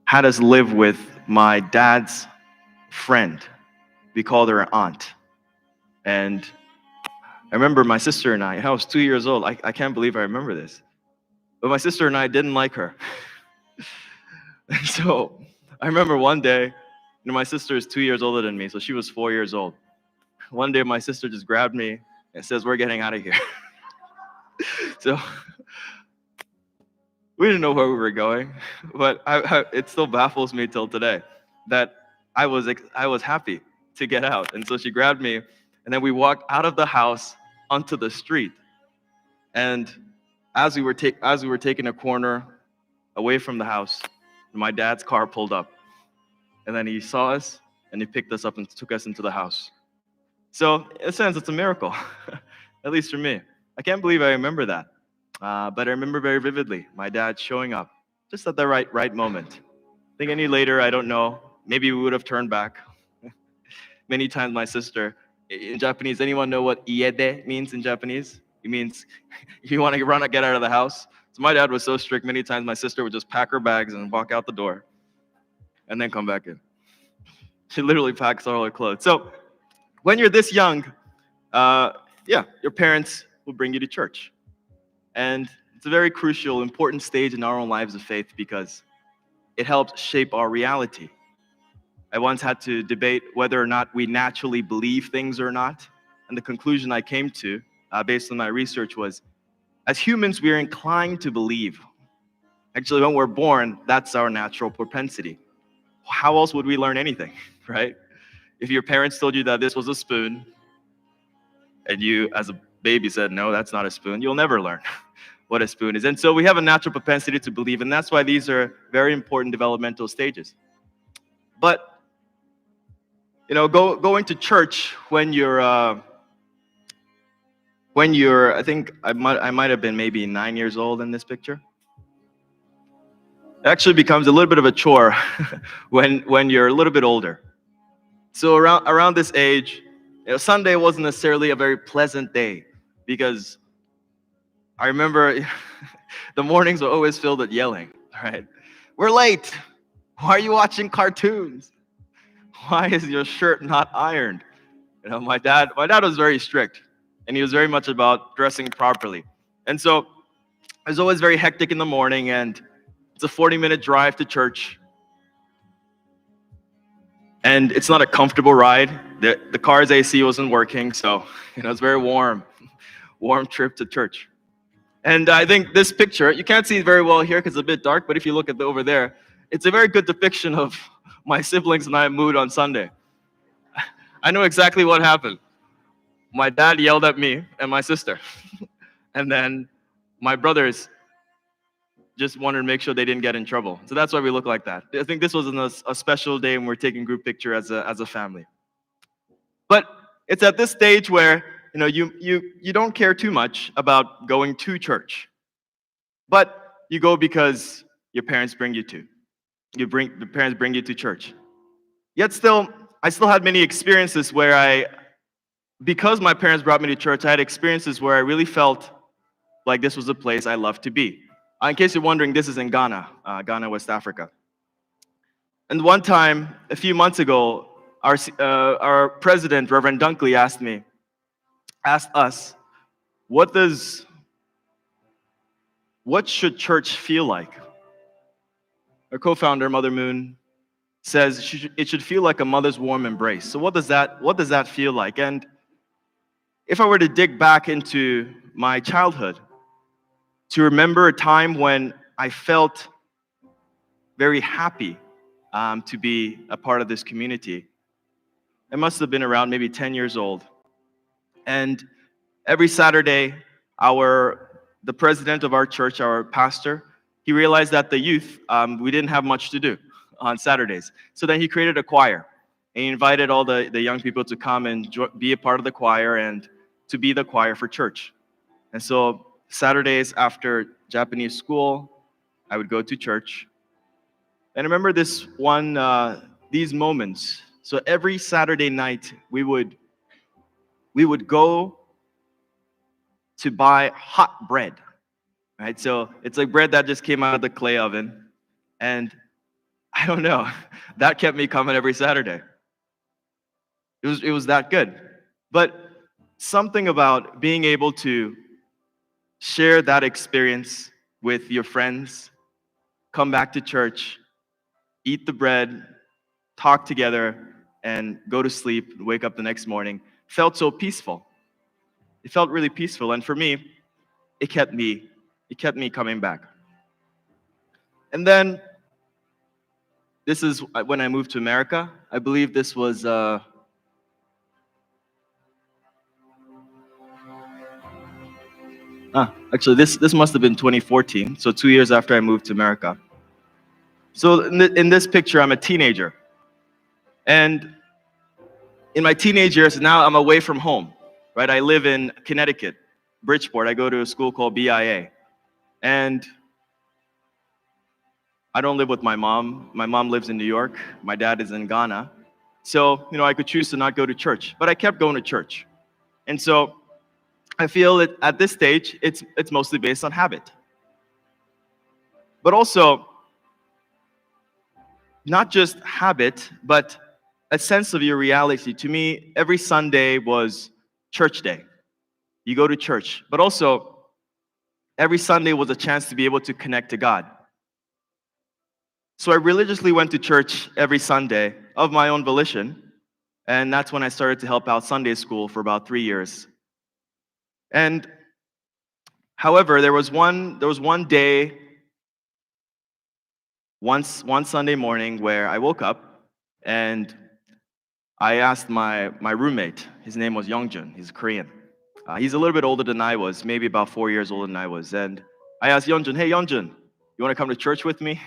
had us live with my dad's friend. We called her aunt, and I remember my sister and I was 2 years old. I can't believe I remember this, but my sister and I didn't like her. And so I remember one day, my sister is 2 years older than me, so she was 4 years old. One day my sister just grabbed me and says, "We're getting out of here." So we didn't know where we were going, but it still baffles me till today that I was happy to get out. And so she grabbed me And then we walked out of the house onto the street. And as we were taking a corner away from the house, my dad's car pulled up. And then he saw us and he picked us up and took us into the house. So in a sense, it's a miracle, at least for me. I can't believe I remember that. But I remember very vividly my dad showing up just at the right moment. I think any later, I don't know. Maybe we would have turned back. Many times my sister, in Japanese, anyone know what iede means in Japanese? It means if you want to run and get out of the house. So my dad was so strict, many times my sister would just pack her bags and walk out the door and then come back in. She literally packs all her clothes. So when you're this young, your parents will bring you to church. And it's a very crucial, important stage in our own lives of faith because it helps shape our reality. I once had to debate whether or not we naturally believe things or not. And the conclusion I came to, based on my research, was as humans, we are inclined to believe. Actually, when we're born, that's our natural propensity. How else would we learn anything, right? If your parents told you that this was a spoon, and you, as a baby, said, no, that's not a spoon, you'll never learn what a spoon is. And so we have a natural propensity to believe, and that's why these are very important developmental stages. But going to church when you're, I think I might have been maybe 9 years old in this picture. It actually becomes a little bit of a chore when you're a little bit older. So around this age, Sunday wasn't necessarily a very pleasant day because I remember the mornings were always filled with yelling, right? We're late. Why are you watching cartoons? Why is your shirt not ironed? My dad was very strict, and he was very much about dressing properly. And so it was always very hectic in the morning, and it's a 40-minute drive to church. And it's not a comfortable ride. The car's AC wasn't working, so it's very warm trip to church. And I think this picture, you can't see it very well here because it's a bit dark, but if you look at over there, it's a very good depiction of my siblings and I mood on Sunday. I know exactly what happened. My dad yelled at me and my sister. And then my brothers just wanted to make sure they didn't get in trouble. So that's why we look like that. I think this was a special day when we're taking group picture as a family. But it's at this stage where you don't care too much about going to church. But you go because your parents bring you to. The parents bring you to church. Yet still, I still had many experiences where because my parents brought me to church, I had experiences where I really felt like this was a place I loved to be. In case you're wondering, this is in Ghana, West Africa. And one time, a few months ago, our president, Reverend Dunkley, asked us, what should church feel like? Our co-founder, Mother Moon, says it should feel like a mother's warm embrace. So what does that feel like? And if I were to dig back into my childhood, to remember a time when I felt very happy to be a part of this community, I must have been around maybe 10 years old. And every Saturday, the president of our church, our pastor, he realized that the youth, we didn't have much to do on Saturdays. So then he created a choir. And he invited all the young people to come and be a part of the choir and to be the choir for church. And so Saturdays after Japanese school, I would go to church. And I remember these moments. So every Saturday night, we would go to buy hot bread, right? So it's like bread that just came out of the clay oven. And I don't know, that kept me coming every Saturday. It was that good. But something about being able to share that experience with your friends, come back to church, eat the bread, talk together, and go to sleep, wake up the next morning, felt so peaceful. It felt really peaceful, and for me, it kept me coming back. And then, this is when I moved to America. I believe this was Actually, this must have been 2014, so 2 years after I moved to America. So in this picture, I'm a teenager. And in my teenage years, now I'm away from home, right? I live in Connecticut, Bridgeport. I go to a school called BIA. And I don't live with my mom. My mom lives in New York. My dad is in Ghana. So, I could choose to not go to church, but I kept going to church. And so I feel that at this stage, it's mostly based on habit. But also, not just habit, but a sense of your reality. To me, every Sunday was church day. You go to church. But also, every Sunday was a chance to be able to connect to God. So I religiously went to church every Sunday of my own volition. And that's when I started to help out Sunday school for about 3 years. And however, there was one day, one Sunday morning where I woke up and I asked my roommate, his name was Youngjun, he's Korean. He's a little bit older than I was, maybe about 4 years older than I was. And I asked Youngjun, hey Youngjun, you want to come to church with me?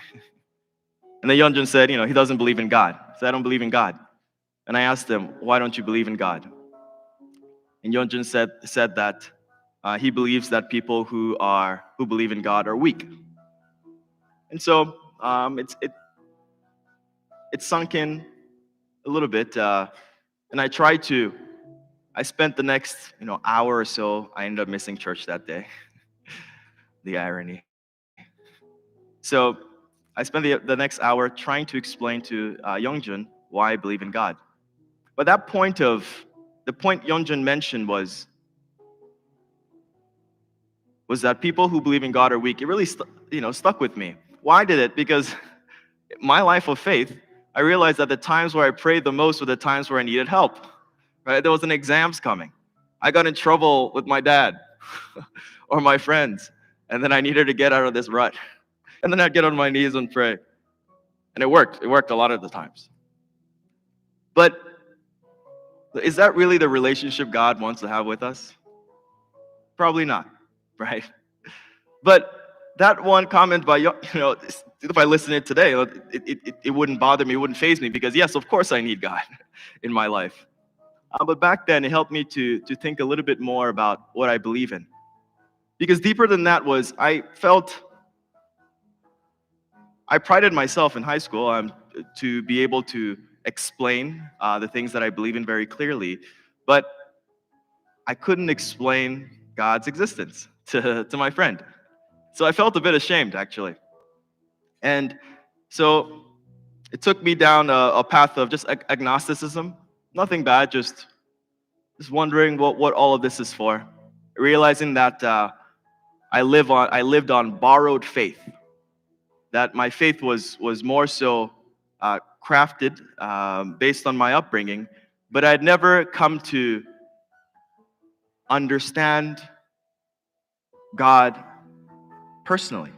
And then Youngjun said, he doesn't believe in God. He said, I don't believe in God. And I asked him, why don't you believe in God? And Youngjun said that he believes that people who believe in God are weak. And so it sunk in a little bit, and I spent the next hour or so. I ended up missing church that day. The irony. So I spent the next hour trying to explain to Youngjun why I believe in God. But the point Youngjun mentioned was that people who believe in God are weak. It really stuck with me. Why did it? Because my life of faith, I realized that the times where I prayed the most were the times where I needed help. Right? There was an exams coming. I got in trouble with my dad or my friends, and then I needed to get out of this rut. And then I'd get on my knees and pray. And it worked. It worked a lot of the times. But is that really the relationship God wants to have with us? Probably not, right? But that one comment by, if I listen to it today, it wouldn't bother me, it wouldn't faze me, because yes, of course I need God in my life. But back then, it helped me to think a little bit more about what I believe in. Because deeper than that was, I prided myself in high school to be able to explain the things that I believe in very clearly, but I couldn't explain God's existence to my friend. So I felt a bit ashamed, actually. And so it took me down a path of just agnosticism. Nothing bad, just wondering what all of this is for. Realizing that I lived on borrowed faith. That my faith was more so crafted based on my upbringing, but I'd never come to understand God personally,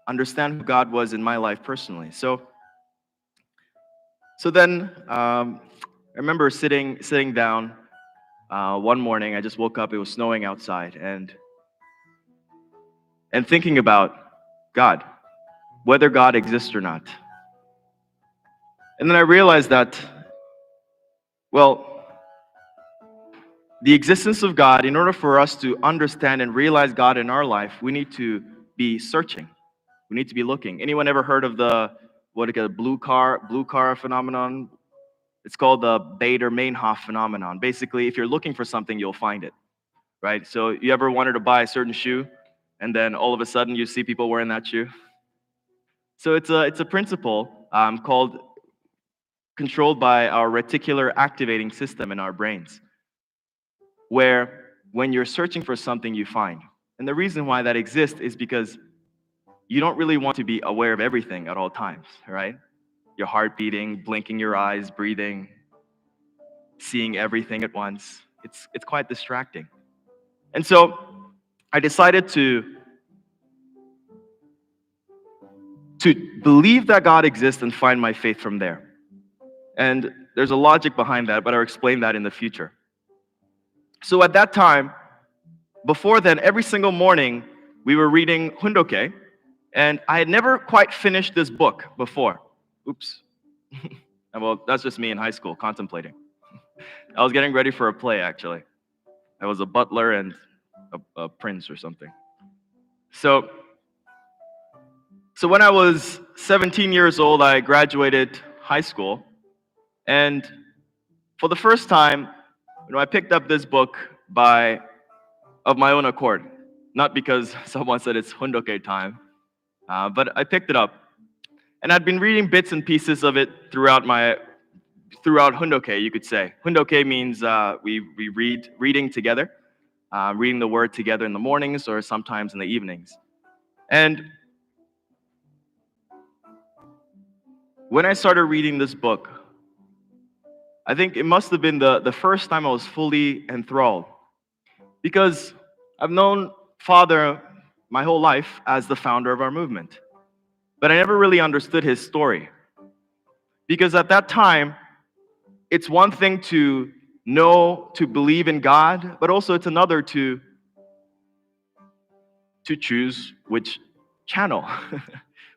understand who God was in my life personally. So then I remember sitting down one morning. I just woke up. It was snowing outside, and thinking about God, whether God exists or not. And then I realized that, well, the existence of God, in order for us to understand and realize God in our life, we need to be searching. We need to be looking. Anyone ever heard of the blue car phenomenon? It's called the Bader-Meinhof phenomenon. Basically, if you're looking for something, you'll find it, right? So you ever wanted to buy a certain shoe, and then all of a sudden you see people wearing that shoe? So it's a principle controlled by our reticular activating system in our brains, where when you're searching for something, you find. And the reason why that exists is because you don't really want to be aware of everything at all times, right? Your heart beating, blinking your eyes, breathing, seeing everything at once. It's quite distracting. And so I decided to believe that God exists and find my faith from there. And there's a logic behind that, but I'll explain that in the future. So at that time, before then, every single morning, we were reading Hundoke, and I had never quite finished this book before. Oops. Well, that's just me in high school contemplating. I was getting ready for a play, actually. I was a butler and a prince or something. So when I was 17 years old, I graduated high school, and for the first time, I picked up this book of my own accord, not because someone said it's Hundoke time, but I picked it up, and I'd been reading bits and pieces of it throughout Hundoke, you could say. Hundoke means we reading together, reading the word together in the mornings or sometimes in the evenings. And when I started reading this book, I think it must have been the first time I was fully enthralled, because I've known Father my whole life as the founder of our movement, but I never really understood his story. Because at that time, it's one thing to know, to believe in God, but also it's another to choose which channel,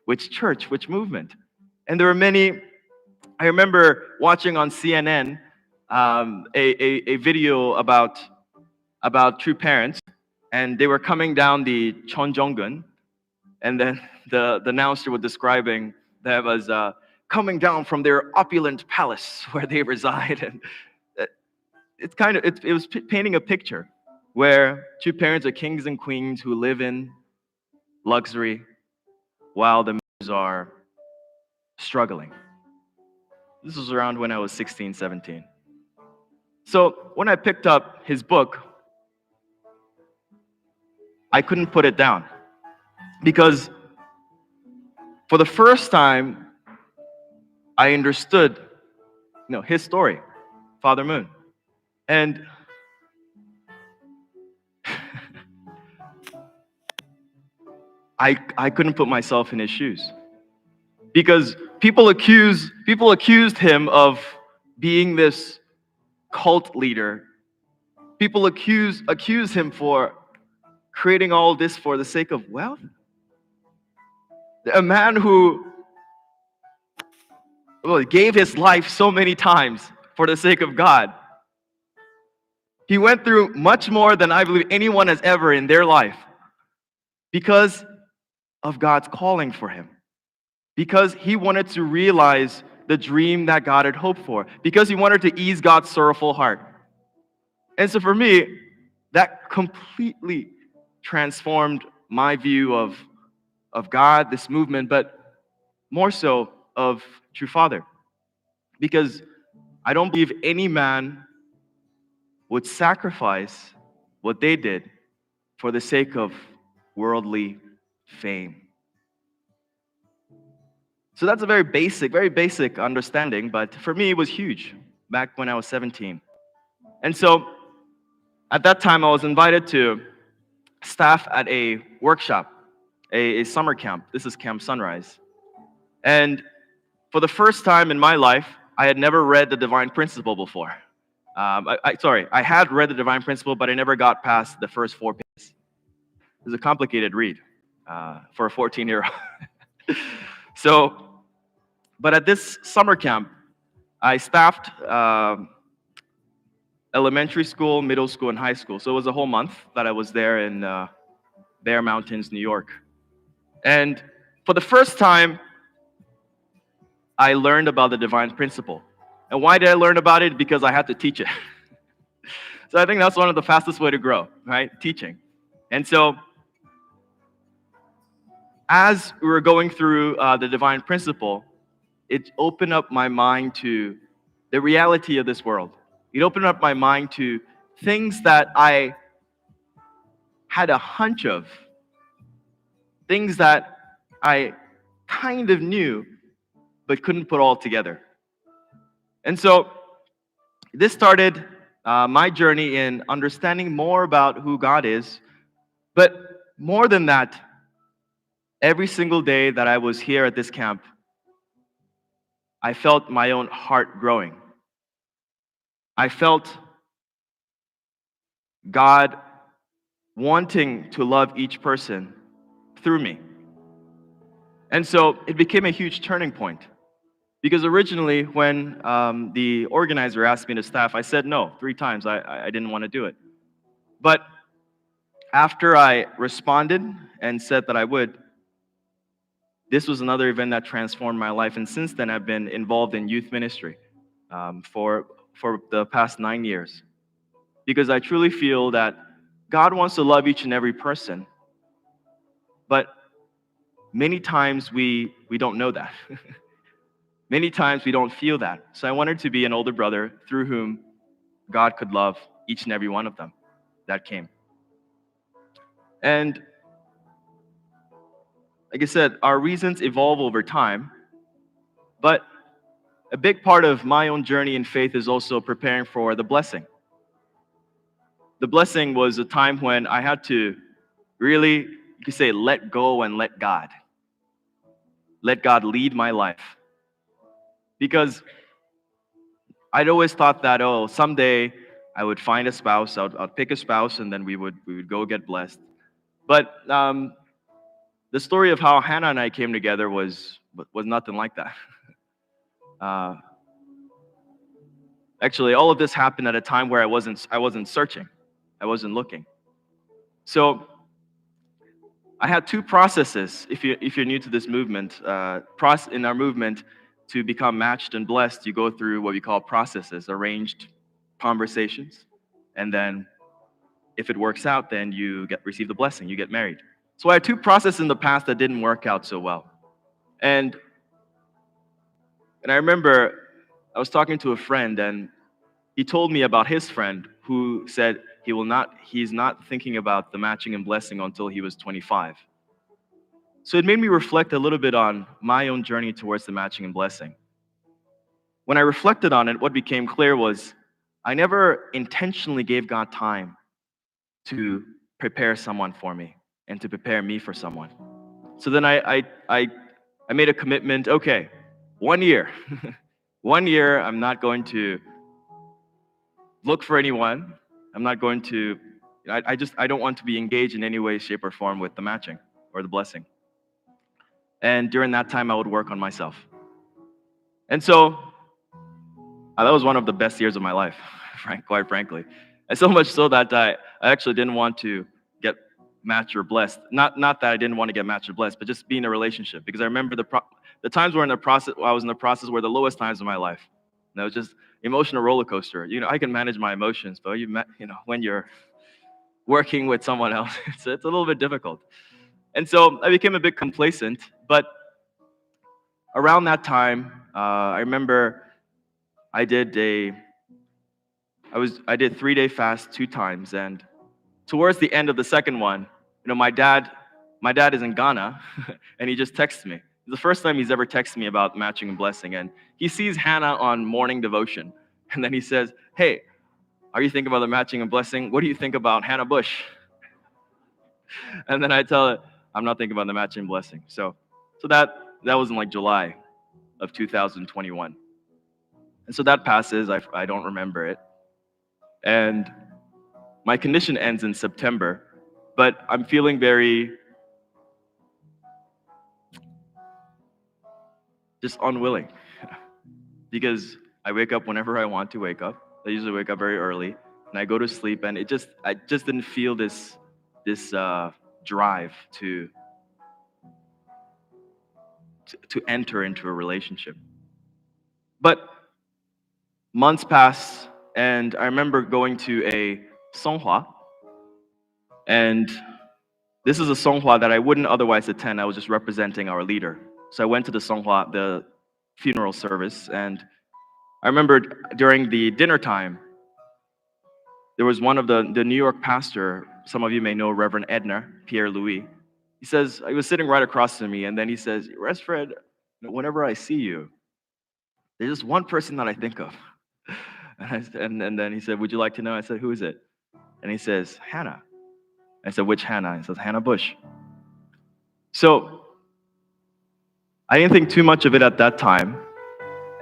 which church, which movement. And there were many. I remember watching on CNN a video about true parents, and they were coming down the Cheonjeonggun, and then the announcer was describing them as coming down from their opulent palace where they reside, and it was painting a picture where two parents are kings and queens who live in luxury while the members are struggling. This was around when I was 16, 17. So when I picked up his book, I couldn't put it down, because for the first time, I understood his story, Father Moon. And I couldn't put myself in his shoes, because people accused him of being this cult leader. People accuse him for creating all this for the sake of wealth. A man who gave his life so many times for the sake of God. He went through much more than I believe anyone has ever in their life, because of God's calling for him. Because he wanted to realize the dream that God had hoped for. Because he wanted to ease God's sorrowful heart. And so for me, that completely transformed my view of God, this movement, but more so of True Father. Because I don't believe any man would sacrifice what they did for the sake of worldly fame. So that's a very basic understanding, but for me it was huge back when I was 17. And so at that time I was invited to staff at a workshop, a summer camp. This is Camp Sunrise. And for the first time in my life, I had never read the Divine Principle before. I had read the Divine Principle, but I never got past the first 4 pages. It was a complicated read for a 14-year-old. But at this summer camp, I staffed elementary school, middle school, and high school. So it was a whole month that I was there in Bear Mountains, New York. And for the first time, I learned about the Divine Principle. And why did I learn about it? Because I had to teach it. So I think that's one of the fastest way to grow, right? Teaching. And so as we were going through the Divine Principle, it opened up my mind to the reality of this world. It opened up my mind to things that I had a hunch of, things that I kind of knew, but couldn't put all together. And so this started my journey in understanding more about who God is. But more than that, every single day that I was here at this camp, I felt my own heart growing. I felt God wanting to love each person through me. And so it became a huge turning point. Because originally, when the organizer asked me to staff, I said no 3 times. I didn't want to do it. But after I responded and said that I would, this was another event that transformed my life. And since then, I've been involved in youth ministry for the past 9 years. Because I truly feel that God wants to love each and every person. But many times we don't know that. Many times we don't feel that. So I wanted to be an older brother through whom God could love each and every one of them that came. And like I said, our reasons evolve over time, but a big part of my own journey in faith is also preparing for the blessing. The blessing was a time when I had to really, you could say, let go and let God. Let God lead my life. Because I'd always thought that, oh, someday I would find a spouse, I'd pick a spouse, and then we would go get blessed. But the story of how Hannah and I came together was nothing like that. Actually, all of this happened at a time where I wasn't searching, I wasn't looking. So I had 2 processes. If you're new to this movement, in our movement, to become matched and blessed, you go through what we call processes, arranged conversations, and then if it works out, then you receive the blessing, you get married. So I had 2 processes in the past that didn't work out so well. And I remember I was talking to a friend, and he told me about his friend who said he's not thinking about the matching and blessing until he was 25. So it made me reflect a little bit on my own journey towards the matching and blessing. When I reflected on it, what became clear was I never intentionally gave God time to prepare someone for me and to prepare me for someone. So then I made a commitment, okay, 1 year. 1 year, I'm not going to look for anyone. I'm not going to, I don't want to be engaged in any way, shape, or form with the matching or the blessing. And during that time, I would work on myself. And so that was one of the best years of my life, quite frankly. And so much so that I actually didn't want to get matched or blessed. Not that I didn't want to get matched or blessed, but just be in a relationship. Because I remember the times where I was in the process were the lowest times of my life. And it was just emotional roller coaster. I can manage my emotions, but when you're working with someone else, it's a little bit difficult. And so I became a bit complacent. But around that time, I remember I did 3-day fast 2 times, and towards the end of the second one, my dad is in Ghana, and he just texted me. It's the first time he's ever texted me about matching and blessing, and he sees Hannah on morning devotion, and then he says, "Hey, are you thinking about the matching and blessing? What do you think about Hannah Bush?" And then I tell her, "I'm not thinking about the matching and blessing." So that was in like July of 2021. And so that passes, I don't remember it. And my condition ends in September, but I'm feeling very just unwilling because I wake up whenever I want to wake up. I usually wake up very early, and I go to sleep, and I just didn't feel this drive to enter into a relationship. But months pass, and I remember going to a songhua, and this is a songhua that I wouldn't otherwise attend. I was just representing our leader. So I went to the songhua, the funeral service, and I remember during the dinner time, there was one of the New York pastor, some of you may know Reverend Edner, Pierre Louis. He was sitting right across from me, and then he says, "Resfred, whenever I see you, there's just one person that I think of." And then he said, "Would you like to know?" I said, "Who is it?" And he says, "Hannah." I said, "Which Hannah?" He says, "Hannah Bush." So I didn't think too much of it at that time,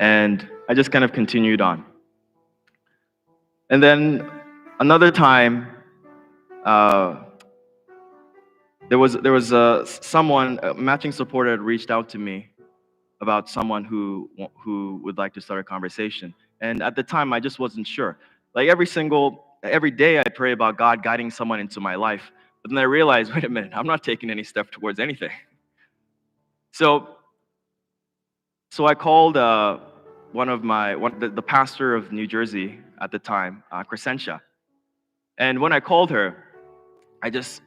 and I just kind of continued on. And then another time, there was someone, a matching supporter had reached out to me about someone who would like to start a conversation. And at the time, I just wasn't sure. Like every day I pray about God guiding someone into my life. But then I realized, wait a minute, I'm not taking any step towards anything. So I called the pastor of New Jersey at the time, Crescentia. And when I called her, I just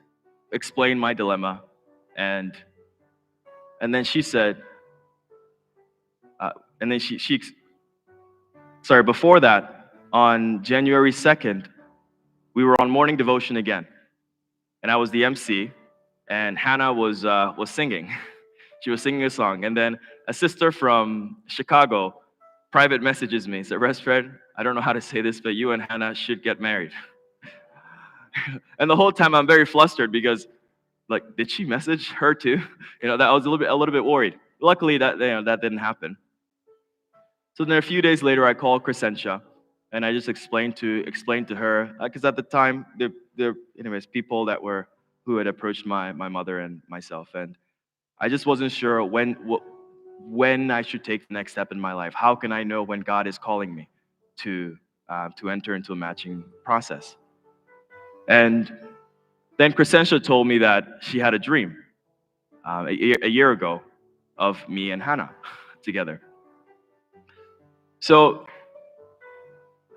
explained my dilemma. And then she said, and then sorry, before that, on January 2nd, we were on morning devotion again. And I was the MC, and Hannah was singing. She was singing a song. And then a sister from Chicago private messages me, said, Resfred, I don't know how to say this, but you and Hannah should get married. And the whole time I'm very flustered because, like, did she message her too? That I was a little bit worried. Luckily, that didn't happen. So then a few days later, I called Crescentia, and I just explained to her, because at the time, anyways, people who had approached my mother and myself, and I just wasn't sure when I should take the next step in my life. How can I know when God is calling me to enter into a matching process? And then Crescentia told me that she had a dream a year ago of me and Hannah together. So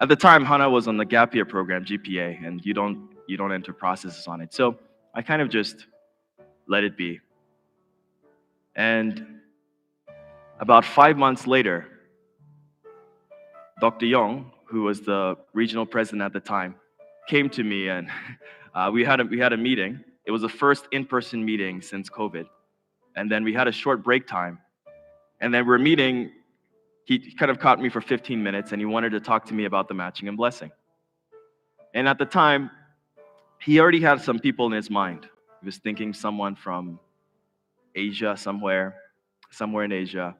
at the time, Hannah was on the gap year program, GPA, and you don't enter processes on it. So I kind of just let it be. And about 5 months later, Dr. Young, who was the regional president at the time, came to me, and we had a meeting. It was the first in-person meeting since COVID. And then we had a short break time. And then we're meeting. He kind of caught me for 15 minutes, and he wanted to talk to me about the matching and blessing. And at the time, he already had some people in his mind. He was thinking someone from Asia, somewhere in Asia,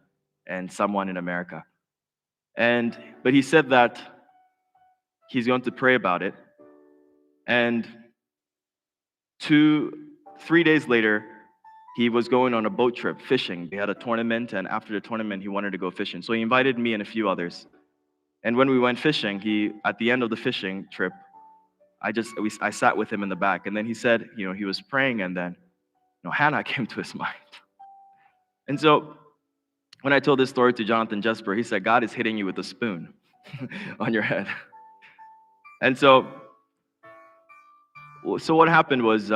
and someone in America. But he said that he's going to pray about it. And 3 days later, he was going on a boat trip fishing. They had a tournament, and after the tournament, he wanted to go fishing. So he invited me and a few others. And when we went fishing, at the end of the fishing trip, I sat with him in the back, and then he said, he was praying, and then, Hannah came to his mind. And so when I told this story to Jonathan Jesper, he said, God is hitting you with a spoon on your head. And so what happened was,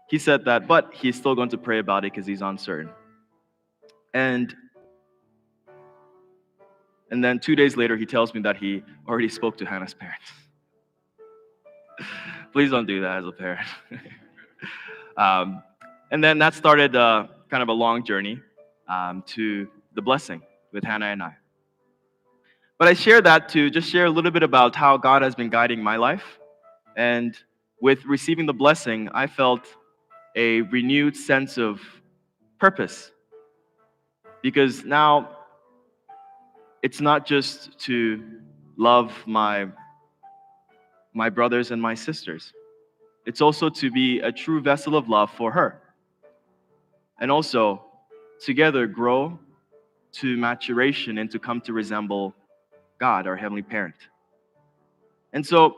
he said that, but he's still going to pray about it because he's uncertain. And then 2 days later, he tells me that he already spoke to Hannah's parents. Please don't do that as a parent. And then that started kind of a long journey to the blessing with Hannah and I. But I share that to just share a little bit about how God has been guiding my life. And with receiving the blessing, I felt a renewed sense of purpose. Because now it's not just to love my brothers and my sisters. It's also to be a true vessel of love for her. And also, together grow to maturation and to come to resemble God, our Heavenly Parent. And so,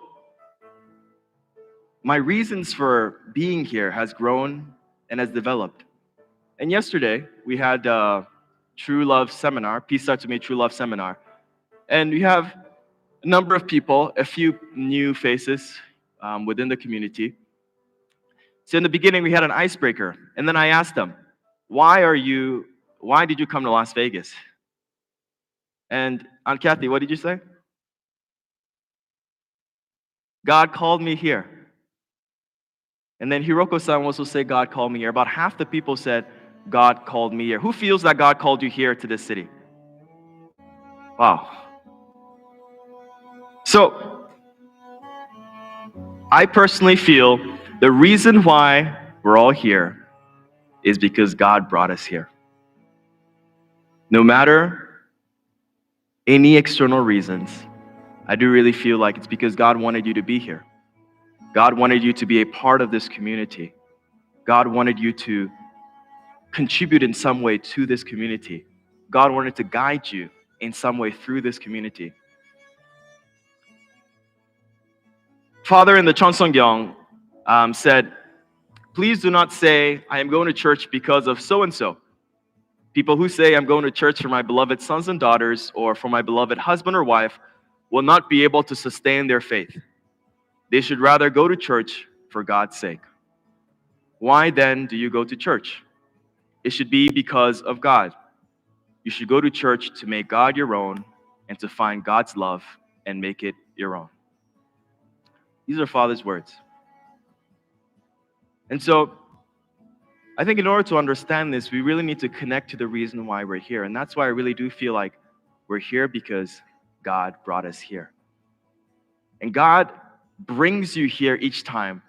my reasons for being here has grown and has developed. And yesterday, we had a True Love seminar, Peace Starts With Me True Love seminar. And we have a number of people, a few new faces within the community. So in the beginning, we had an icebreaker. And then I asked them, why did you come to Las Vegas? And Aunt Kathy, what did you say? God called me here. And then Hiroko-san also said, God called me here. About half the people said, God called me here. Who feels that God called you here to this city? Wow. So, I personally feel the reason why we're all here is because God brought us here. No matter any external reasons, I do really feel like it's because God wanted you to be here. God wanted you to be a part of this community. God wanted you to contribute in some way to this community. God wanted to guide you in some way through this community. Father in the Cheonseonggyeong said, please do not say, I am going to church because of so-and-so. People who say, I'm going to church for my beloved sons and daughters or for my beloved husband or wife will not be able to sustain their faith. They should rather go to church for God's sake. Why then do you go to church? It should be because of God. You should go to church to make God your own and to find God's love and make it your own. These are Father's words. And so, I think in order to understand this, we really need to connect to the reason why we're here. And that's why I really do feel like we're here because God brought us here. And God brings you here each time.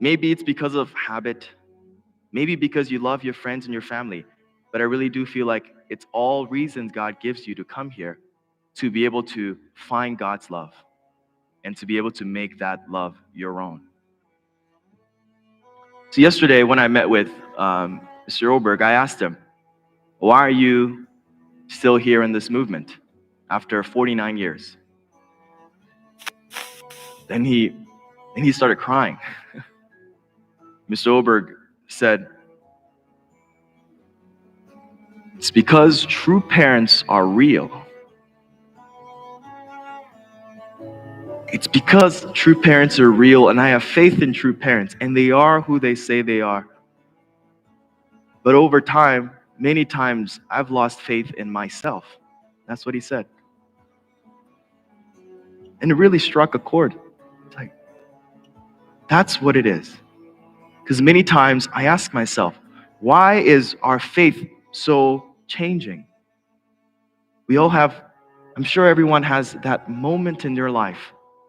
Maybe it's because of habit. Maybe because you love your friends and your family. But I really do feel like it's all reasons God gives you to come here to be able to find God's love and to be able to make that love your own. So yesterday when I met with Mr. Oberg, I asked him, why are you still here in this movement after 49 years? Then he started crying. Mr. Oberg said, it's because true parents are real. It's because true parents are real, and I have faith in true parents, and they are who they say they are. But over time, many times, I've lost faith in myself. That's what he said. And it really struck a chord. It's like, that's what it is. Because many times I ask myself, why is our faith so changing? We all have, I'm sure everyone has that moment in their life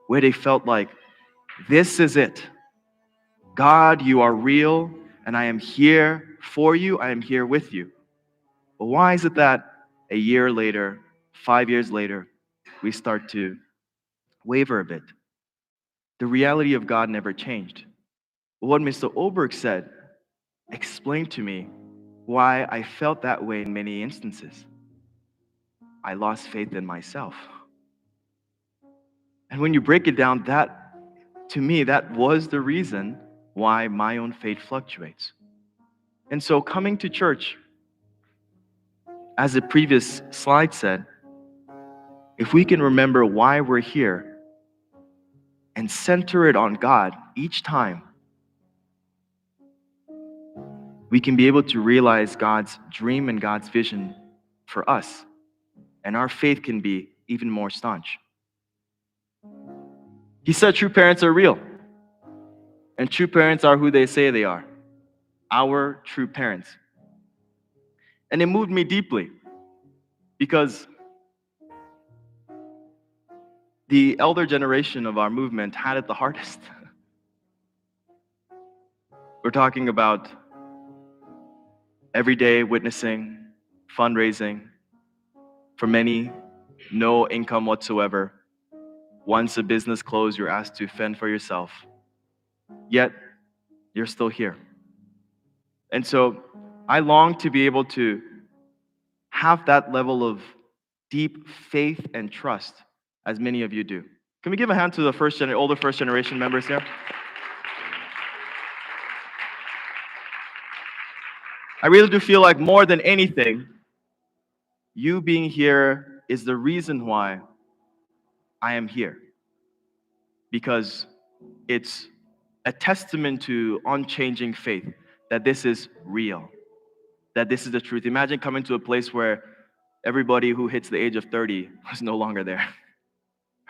where they felt like, this is it. God, you are real, and I am here for you, I am here with you. But why is it that a year later, 5 years later, we start to waver a bit? The reality of God never changed. But what Mr. Oberg said explained to me why I felt that way in many instances. I lost faith in myself. And when you break it down, that, to me, that was the reason why my own faith fluctuates. And so coming to church, as the previous slide said, if we can remember why we're here and center it on God each time, we can be able to realize God's dream and God's vision for us. And our faith can be even more staunch. He said true parents are real. And true parents are who they say they are. Our true parents. And it moved me deeply because the elder generation of our movement had it the hardest. We're talking about everyday witnessing, fundraising, for many, no income whatsoever. Once a business closed, you're asked to fend for yourself. Yet, you're still here. And so, I long to be able to have that level of deep faith and trust as many of you do. Can we give a hand to the older first generation members here? I really do feel like more than anything, you being here is the reason why I am here. Because it's a testament to unchanging faith that this is real, that this is the truth. Imagine coming to a place where everybody who hits the age of 30 is no longer there,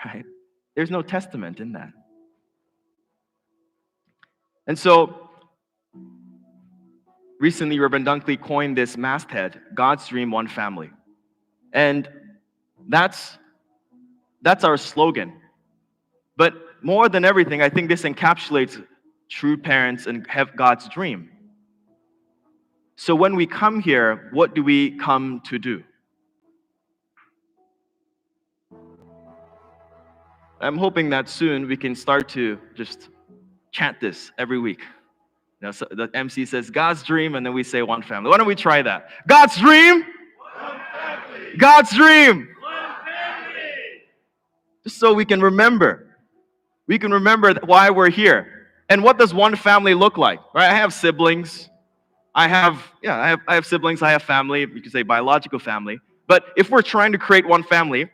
right? There's no testament in that. And so, recently, Reverend Dunkley coined this masthead, God's Dream, One Family. And that's our slogan. But more than everything, I think this encapsulates true parents and have God's dream. So when we come here, what do we come to do? I'm hoping that soon we can start to just chant this every week. So the MC says God's dream, and then we say one family. Why don't we try that? God's dream. God's dream. Just so we can remember. We can remember why we're here. And what does one family look like? Right? I have siblings. I have siblings. I have family. You could say biological family. But if we're trying to create one family,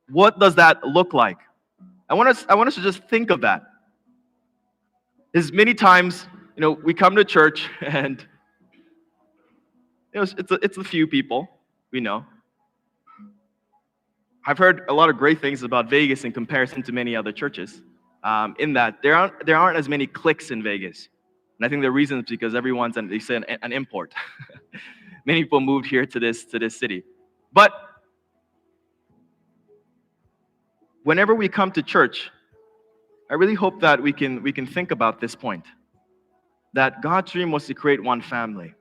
what does that look like? I want us to just think of that. As many times, we come to church and it's a few people we know. I've heard a lot of great things about Vegas in comparison to many other churches. In that there aren't as many cliques in Vegas, and I think the reason is because everyone's an import. Many people moved here to this city, but whenever we come to church, I really hope that we can think about this point. That God's dream was to create one family.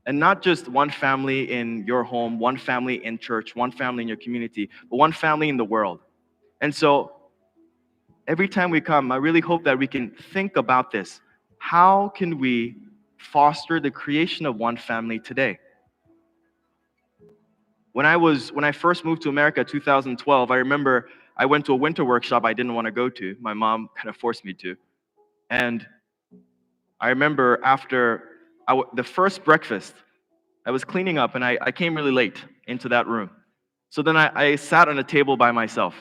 And not just one family in your home, one family in church, one family in your community, but one family in the world. And so every time we come, I really hope that we can think about this. How can we foster the creation of one family today? When I first moved to America in 2012, I remember I went to a winter workshop I didn't want to go to. My mom kind of forced me to. And I remember after the first breakfast, I was cleaning up and I came really late into that room. So then I sat on a table by myself.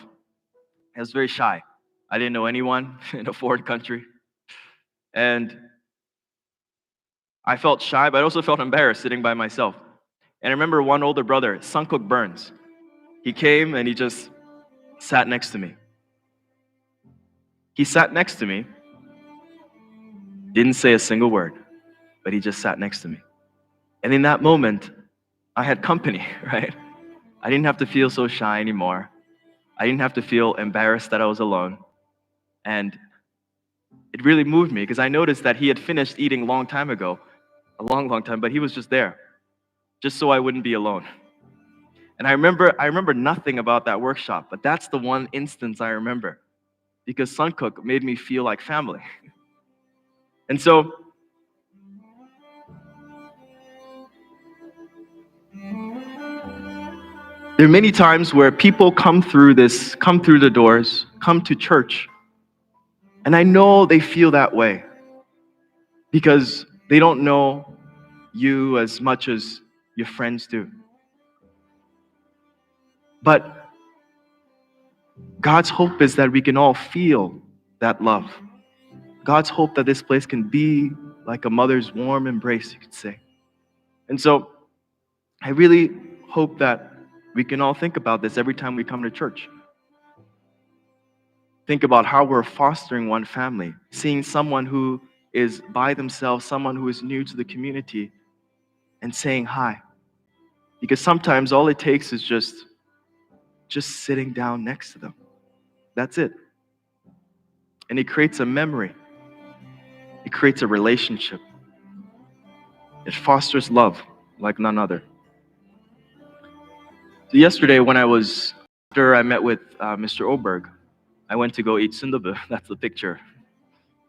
I was very shy. I didn't know anyone in a foreign country. And I felt shy, but I also felt embarrassed sitting by myself. And I remember one older brother, Sungkook Burns. He came and he just sat next to me. He sat next to me, didn't say a single word, but he just sat next to me. And in that moment, I had company, right? I didn't have to feel so shy anymore. I didn't have to feel embarrassed that I was alone. And it really moved me because I noticed that he had finished eating a long time ago, a long time, but he was just there, just so I wouldn't be alone. And I remember nothing about that workshop, but that's the one instance I remember because Suncook made me feel like family. And so there are many times where people come through the doors, come to church, and I know they feel that way because they don't know you as much as your friends do. But God's hope is that we can all feel that love. God's hope that this place can be like a mother's warm embrace, you could say. And so I really hope that we can all think about this every time we come to church. Think about how we're fostering one family, seeing someone who is by themselves, someone who is new to the community, and saying hi. Because sometimes all it takes is just sitting down next to them. That's it. And it creates a memory. It creates a relationship. It fosters love like none other. So yesterday after I met with Mr. Oberg, I went to go eat sundae. That's the picture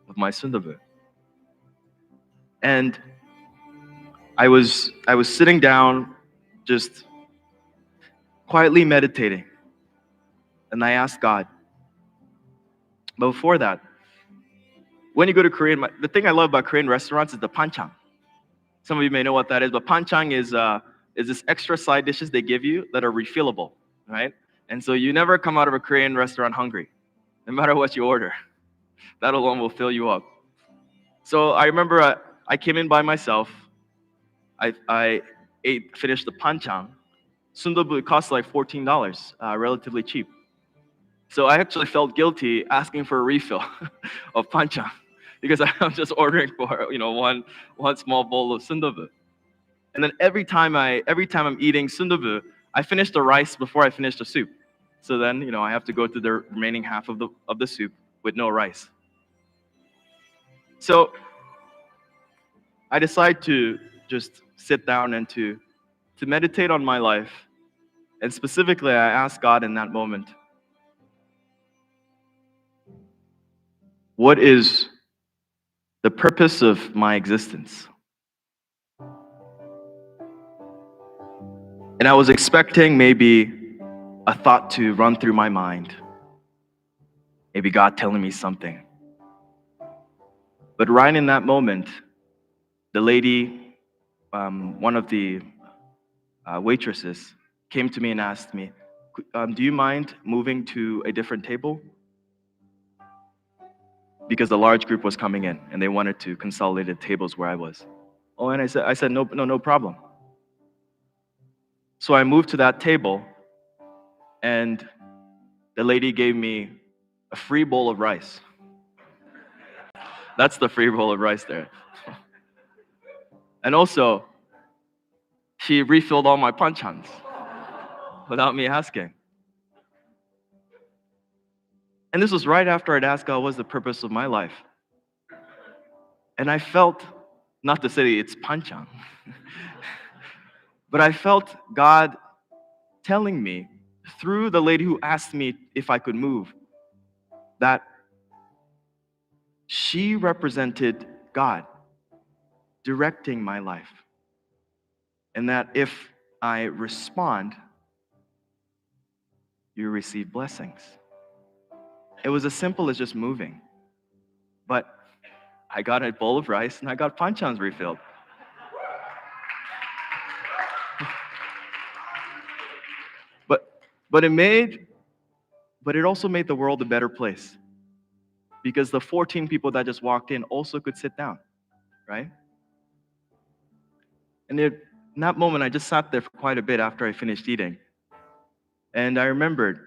of my sundae. And I was sitting down, just quietly meditating. And I asked God. But before that, when you go to Korean, the thing I love about Korean restaurants is the panchang. Some of you may know what that is, but panchang is this extra side dishes they give you that are refillable, right? And so you never come out of a Korean restaurant hungry, no matter what you order. That alone will fill you up. So I remember I came in by myself. I finished the panchang. Sundubu cost like $14, relatively cheap. So I actually felt guilty asking for a refill of panchang because I'm just ordering for one small bowl of sundubu. And then every time I'm eating sundubu, I finish the rice before I finish the soup. So then I have to go to the remaining half of the soup with no rice. So I decide to just sit down and to meditate on my life. And specifically, I asked God in that moment, what is the purpose of my existence. And I was expecting maybe a thought to run through my mind. Maybe God telling me something. But right in that moment, the lady, one of the waitresses, came to me and asked me, do you mind moving to a different table? Because a large group was coming in and they wanted to consolidate the tables where I was. Oh, and I said, no problem. So I moved to that table and the lady gave me a free bowl of rice. That's the free bowl of rice there. And also, she refilled all my panchans without me asking. And this was right after I'd asked God, what's the purpose of my life? And I felt, not to say it's panchan, but I felt God telling me through the lady who asked me if I could move, that she represented God directing my life. And that if I respond, you receive blessings. It was as simple as just moving. But I got a bowl of rice and I got panchans refilled. But it also made the world a better place. Because the 14 people that just walked in also could sit down, right? And in that moment, I just sat there for quite a bit after I finished eating. And I remembered,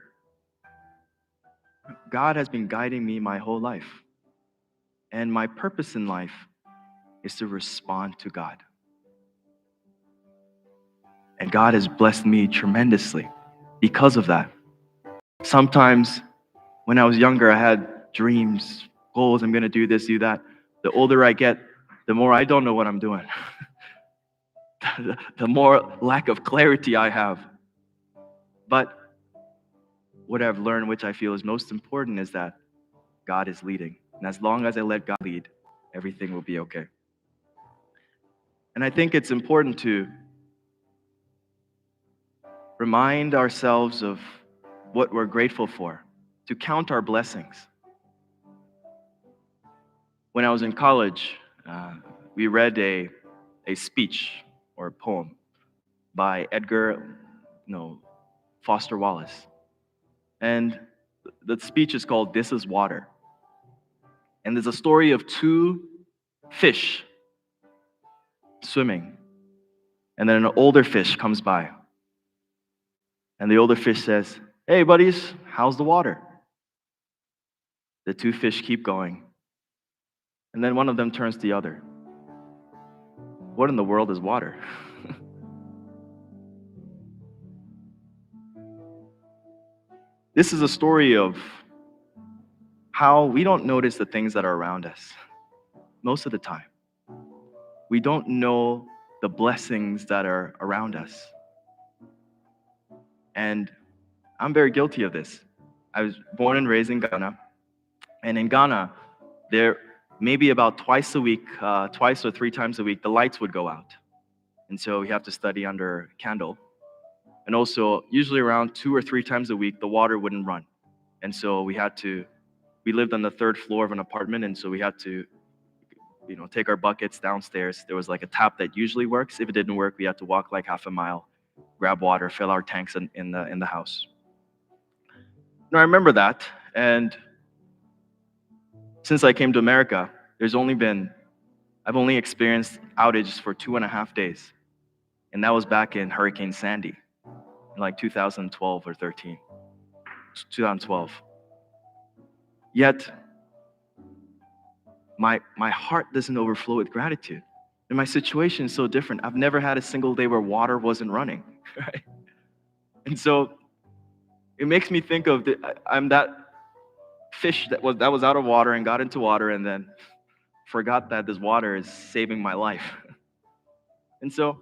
God has been guiding me my whole life. And my purpose in life is to respond to God. And God has blessed me tremendously because of that. Sometimes when I was younger, I had dreams, goals, I'm going to do this, do that. The older I get, the more I don't know what I'm doing. The more lack of clarity I have. But what I've learned, which I feel is most important, is that God is leading. And as long as I let God lead, everything will be okay. And I think it's important to remind ourselves of what we're grateful for, to count our blessings. When I was in college, we read a speech or a poem by Edgar Foster Wallace. And the speech is called This is Water. And there's a story of two fish swimming. And then an older fish comes by. And the older fish says, "Hey, buddies, how's the water?" The two fish keep going. And then one of them turns to the other. "What in the world is water?" This is a story of how we don't notice the things that are around us most of the time. We don't know the blessings that are around us. And I'm very guilty of this. I was born and raised in Ghana. And in Ghana, there maybe about twice or three times a week, the lights would go out. And so we have to study under candle. And also, usually around 2 or 3 times a week, the water wouldn't run. And so we lived on the 3rd floor of an apartment, and so we had to, take our buckets downstairs. There was like a tap that usually works. If it didn't work, we had to walk like half a mile, grab water, fill our tanks in the house. Now, I remember that, and since I came to America, I've only experienced outages for 2.5 days. And that was back in Hurricane Sandy, in like 2012 or 13. 2012. Yet, my heart doesn't overflow with gratitude. And my situation is so different. I've never had a single day where water wasn't running, right? And so, it makes me think of I'm that fish that was out of water and got into water and then forgot that this water is saving my life. And so,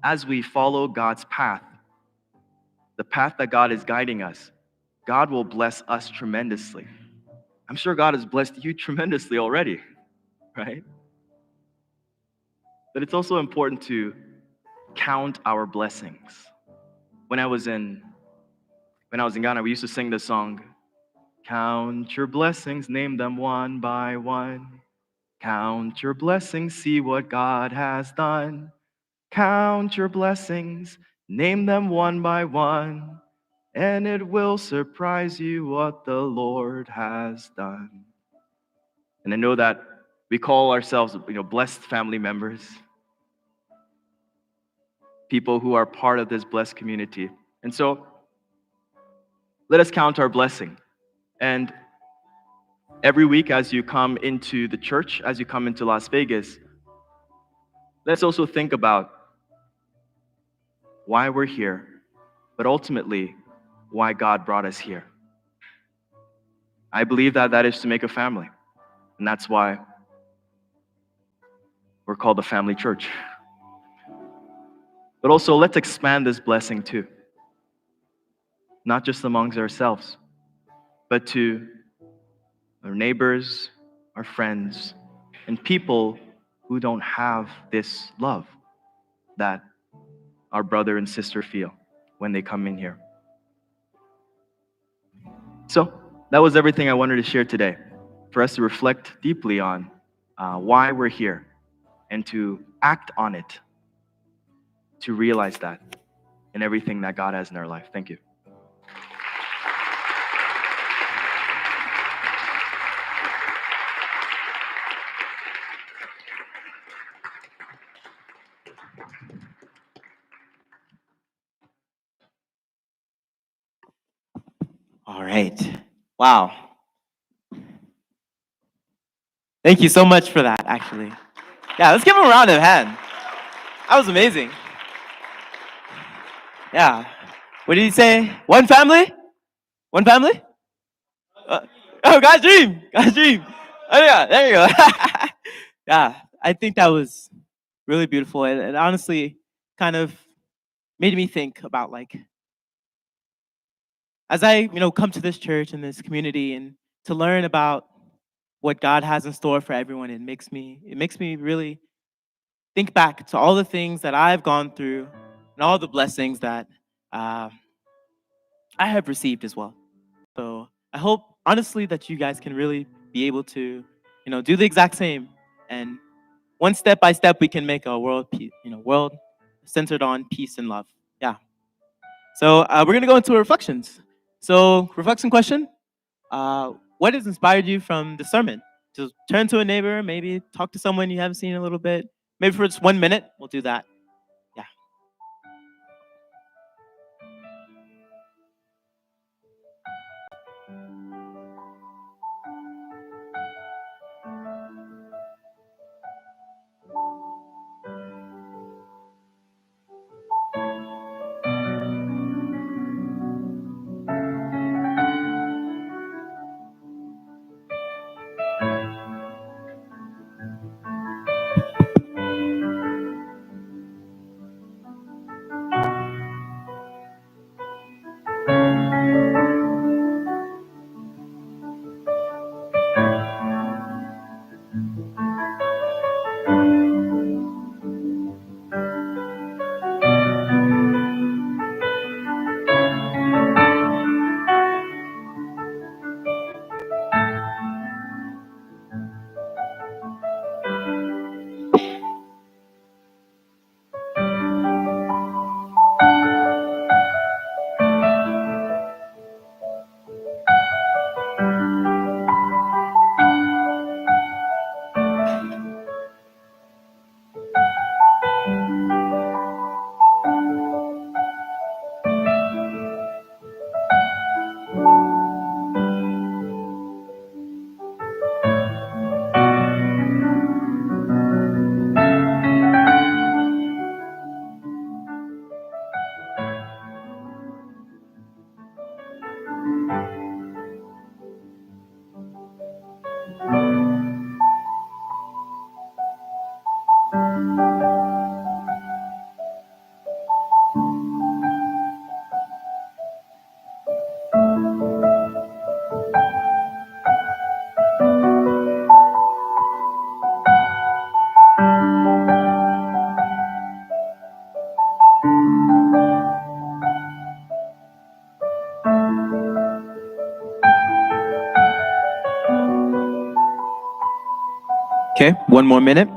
as we follow God's path, the path that God is guiding us, God will bless us tremendously. I'm sure God has blessed you tremendously already. right? But it's also important to count our blessings. When I was in Ghana, we used to sing this song, count your blessings, name them one by one. Count your blessings, see what God has done. Count your blessings, name them one by one, and it will surprise you what the Lord has done. And I know that we call ourselves, blessed family members, people who are part of this blessed community. And so, let us count our blessing. And every week as you come into the church, as you come into Las Vegas, let's also think about why we're here, but ultimately, why God brought us here. I believe that that is to make a family. And that's why we're called the family church. But also, let's expand this blessing too. Not just amongst ourselves, but to our neighbors, our friends, and people who don't have this love that our brother and sister feel when they come in here. So that was everything I wanted to share today, for us to reflect deeply on why we're here and to act on it, to realize that in everything that God has in our life. Thank you. All right. Wow. Thank you so much for that, actually. Yeah, let's give him a round of hand. That was amazing. Yeah. What did he say? One family? One family? Oh, God's dream. God's dream. Oh, yeah, there you go. Yeah, I think that was really beautiful. And honestly, kind of made me think about, like, as I, come to this church and this community and to learn about what God has in store for everyone, it makes me really think back to all the things that I've gone through and all the blessings that I have received as well. So I hope, honestly, that you guys can really be able to, do the exact same, and one step by step, we can make a world, world centered on peace and love. Yeah. So we're gonna go into reflections. So reflection question: what has inspired you from the sermon? Just turn to a neighbor, maybe talk to someone you haven't seen in a little bit. Maybe for just 1 minute, we'll do that. Yeah. Okay, 1 more minute.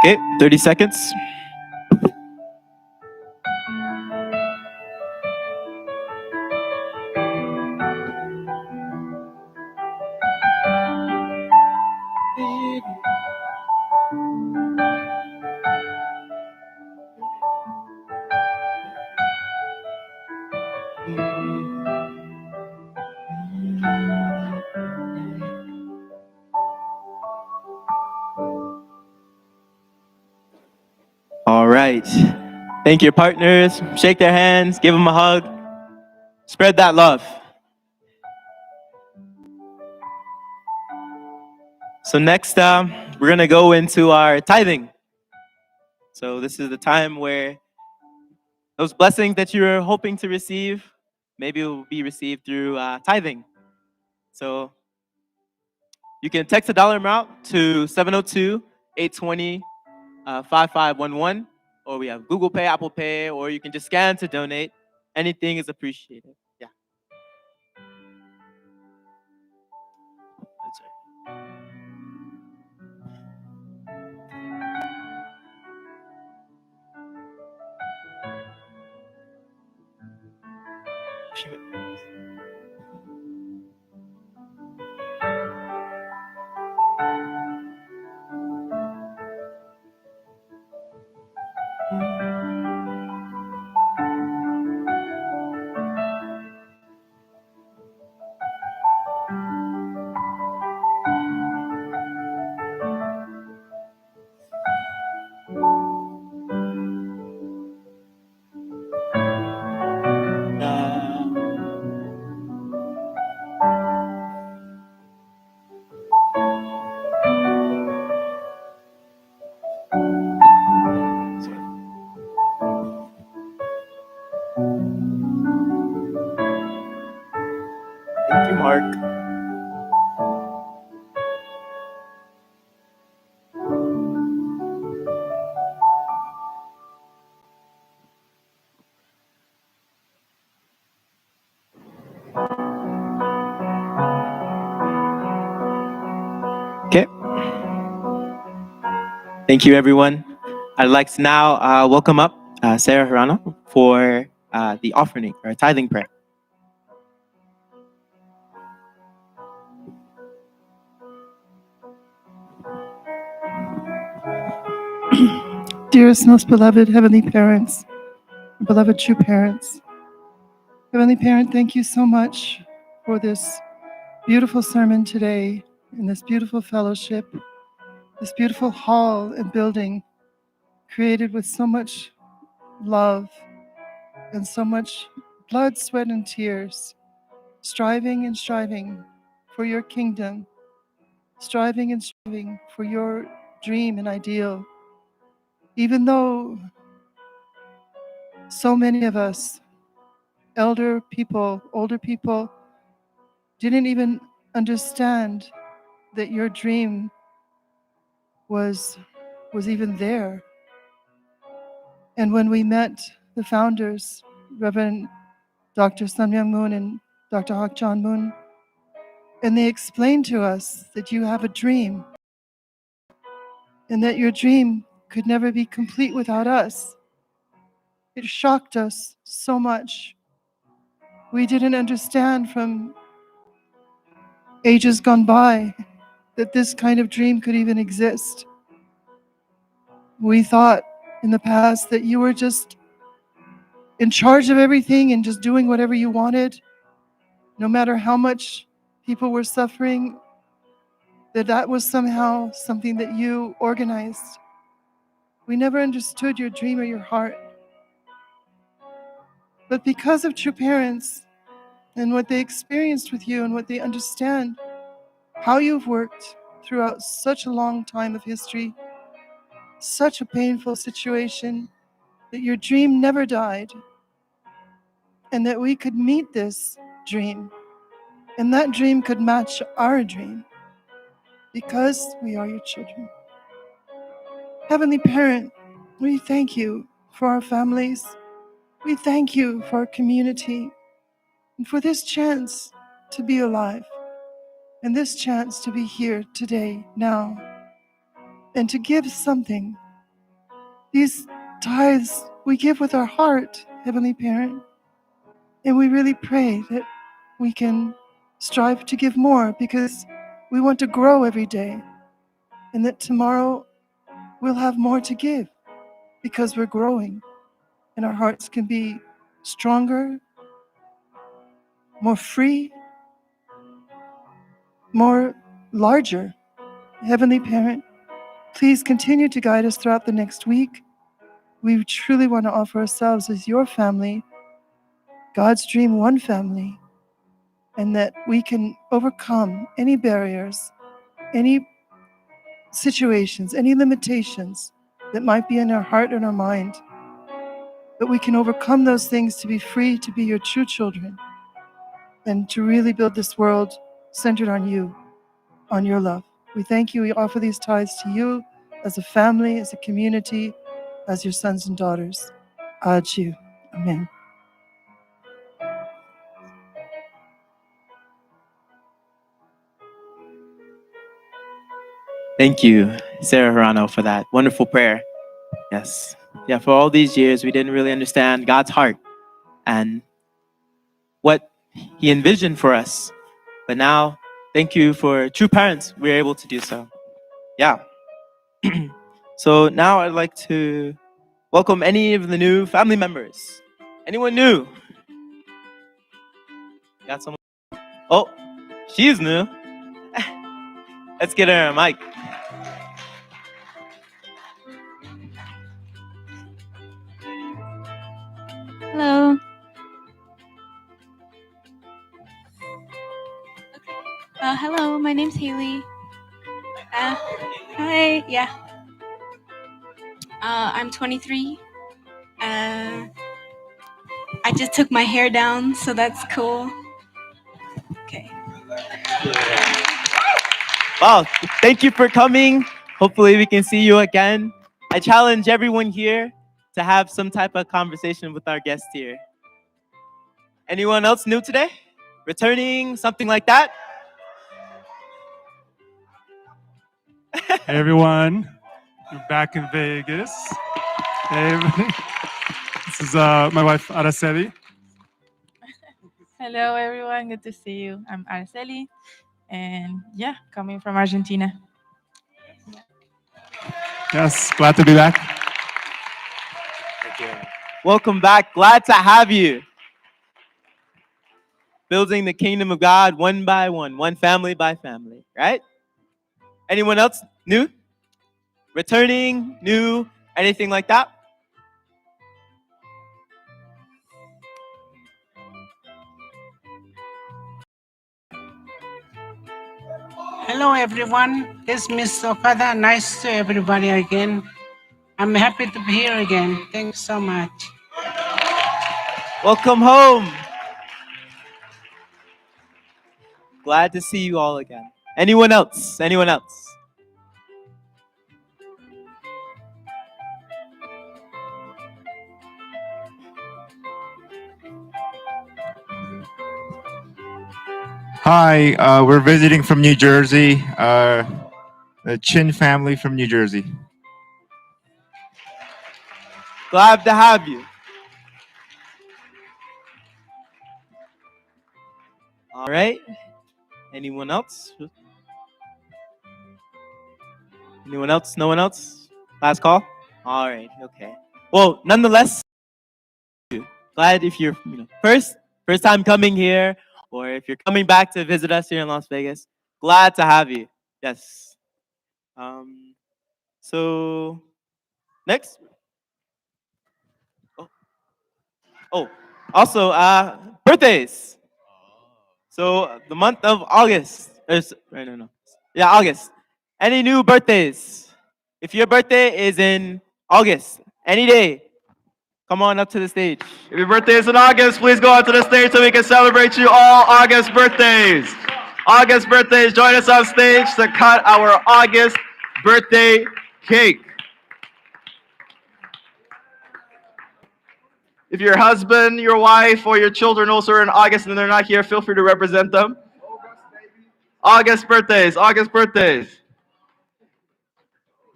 Okay, 30 seconds. All right. Thank your partners. Shake their hands, give them a hug. Spread that love. So next, we're going to go into our tithing. So this is the time where those blessings that you're hoping to receive, maybe will be received through tithing. So you can text a dollar amount to 702-820-5511, or we have Google Pay, Apple Pay, or you can just scan to donate. Anything is appreciated. Yeah. That's right. Thank you, Mark. Okay. Thank you, everyone. I'd like to now welcome up Sarah Harana for the offering or tithing prayer. Dearest, most beloved Heavenly Parents, beloved true parents, Heavenly Parent, thank you so much for this beautiful sermon today, in this beautiful fellowship, this beautiful hall and building created with so much love and so much blood, sweat, and tears, striving and striving for your kingdom, striving and striving for your dream and ideal. Even though so many of us, older people, didn't even understand that your dream was even there. And when we met the founders, Reverend Dr. Sun Myung Moon and Dr. Hak Chan Moon, and they explained to us that you have a dream and that your dream could never be complete without us. It shocked us so much. We didn't understand from ages gone by that this kind of dream could even exist. We thought in the past that you were just in charge of everything and just doing whatever you wanted, no matter how much people were suffering, that was somehow something that you organized. We never understood your dream or your heart. But because of true parents and what they experienced with you and what they understand, how you've worked throughout such a long time of history, such a painful situation, that your dream never died, and that we could meet this dream, and that dream could match our dream, because we are your children. Heavenly Parent, we thank you for our families. We thank you for our community and for this chance to be alive and this chance to be here today, now, and to give something. These tithes we give with our heart, Heavenly Parent, and we really pray that we can strive to give more, because we want to grow every day, and that tomorrow we'll have more to give because we're growing and our hearts can be stronger, more free, more larger. Heavenly Parent, please continue to guide us throughout the next week. We truly want to offer ourselves as your family, God's Dream One family, and that we can overcome any barriers, any situations, any limitations that might be in our heart and our mind. But we can overcome those things to be free to be your true children and to really build this world centered on you, on your love. We thank you. We offer these tithes to you as a family, as a community, as your sons and daughters. Adieu. Amen. Thank you, Sarah Hirano, for that wonderful prayer. Yes. Yeah, for all these years, we didn't really understand God's heart and what He envisioned for us. But now, thank you for true parents, we're able to do so. Yeah. So now I'd like to welcome any of the new family members. Anyone new? Got someone? Oh, she's new. Let's get her a mic. Hello. Hello, my name's Haley. Hi, yeah. I'm 23. I just took my hair down, so that's cool. Okay. Wow, thank you for coming. Hopefully we can see you again. I challenge everyone here to have some type of conversation with our guest here. Anyone else new today? Returning, something like that? Hey everyone, we're back in Vegas. Hey everybody. This is my wife Araceli. Hello, everyone. Good to see you. I'm Araceli, and yeah, coming from Argentina. Yes, glad to be back. Thank you. Welcome back. Glad to have you. Building the kingdom of God one by one family by family, right? Anyone else new? Returning, new, anything like that? Hello everyone, it's Miss Okada. Nice to everybody again. I'm happy to be here again. Thanks so much. Welcome home. Glad to see you all again. Anyone else? Anyone else? Hi, we're visiting from New Jersey. The Chin family from New Jersey. Glad to have you. All right. Anyone else? Anyone else? No one else? Last call? All right. Okay. Well, nonetheless, glad if you're first time coming here, or if you're coming back to visit us here in Las Vegas. Glad to have you. Yes. So next. Oh, also birthdays. So the month of August. No. Yeah, August. Any new birthdays? If your birthday is in August, any day, come on up to the stage. If your birthday is in August, please go out to the stage so we can celebrate you all August birthdays. August birthdays, join us on stage to cut our August birthday cake. If your husband, your wife, or your children also are in August and they're not here, feel free to represent them. August birthdays, August birthdays.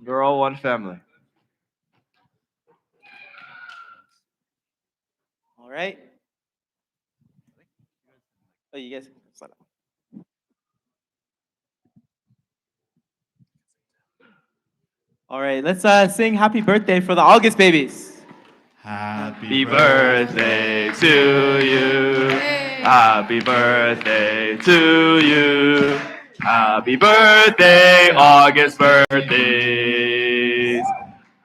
We're all one family. All right. Oh, you guys. All right, let's sing happy birthday for the August babies. Happy birthday to you. Happy birthday to you. Happy birthday, August birthdays.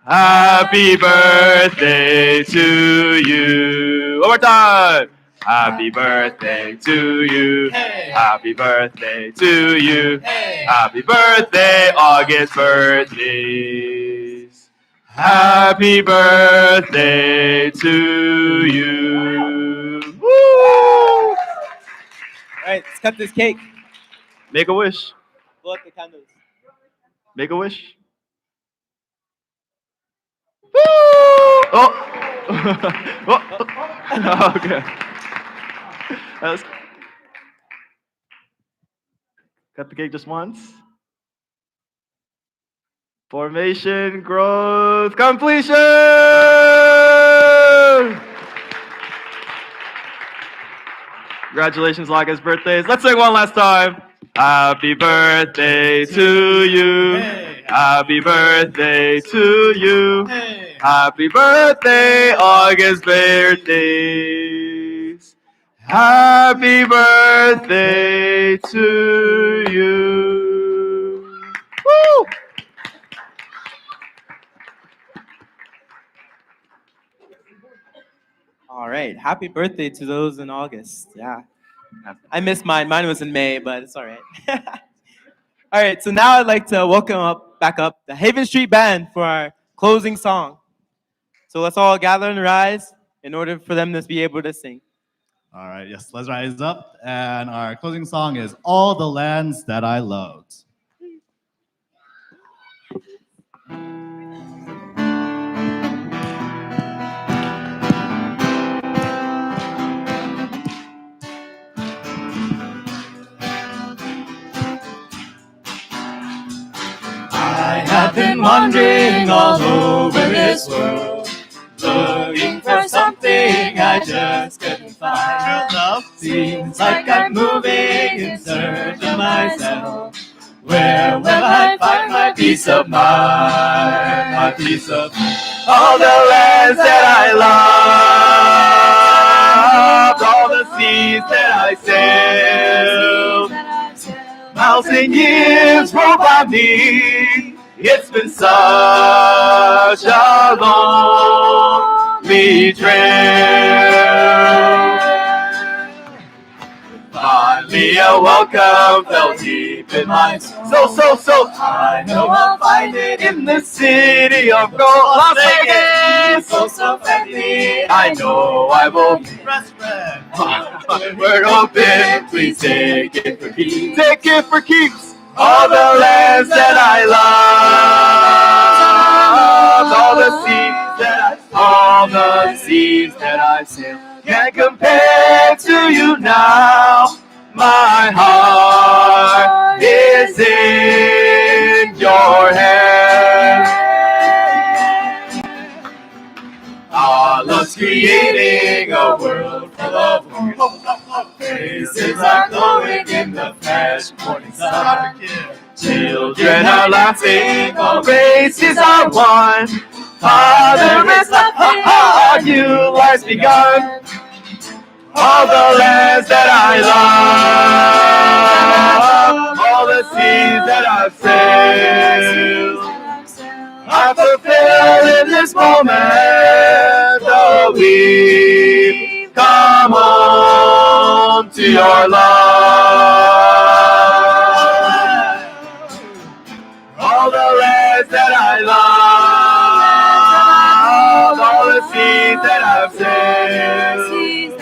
Happy birthday to you. One more time. Happy birthday to you. Happy birthday to you. Happy birthday, August birthdays. Happy birthday to you. Woo! All right, let's cut this cake. Make a wish. Blow out the candles. Make a wish. Woo! Oh. Oh. Okay. Let's cut the cake just once. Formation, growth, completion! Congratulations, August birthdays. Let's sing one last time. Happy birthday to you. Happy birthday to you. Happy birthday, August birthdays. Happy birthday to you. Woo! All right, happy birthday to those in August. Yeah. I missed mine. Mine was in May, but it's all right. All right, so now I'd like to welcome back up the Haven Street Band for our closing song. So let's all gather and rise in order for them to be able to sing. All right, yes, let's rise up. And our closing song is All the Lands That I Loved. I have been wandering all over this world, looking for something I just couldn't find. True love seems like I'm moving in search of myself. Where will I find my peace of mind? My peace of all the lands that I loved, all the seas that I sailed. Miles and years roll by me. It's been such a lonely trail. Finally a welcome felt deep in my soul. So I know I'll find it in the city of gold. Las Vegas, so friendly. I know I will be Resfred. Word open, please take it for keeps. Take it for keeps. All the lands that I love, all the seas that I sailed, can't compare to you now. My heart is in your hands. Our love's creating a world full of hope. Faces are glowing in the fresh morning sun. Children are laughing, all races are one. Father is laughing, our new life's begun. All the lands that I love, all the seas that I've sailed, I fulfill in this moment. Oh, we come home to your love. All the lands lives that I love, all the seas that I've sailed,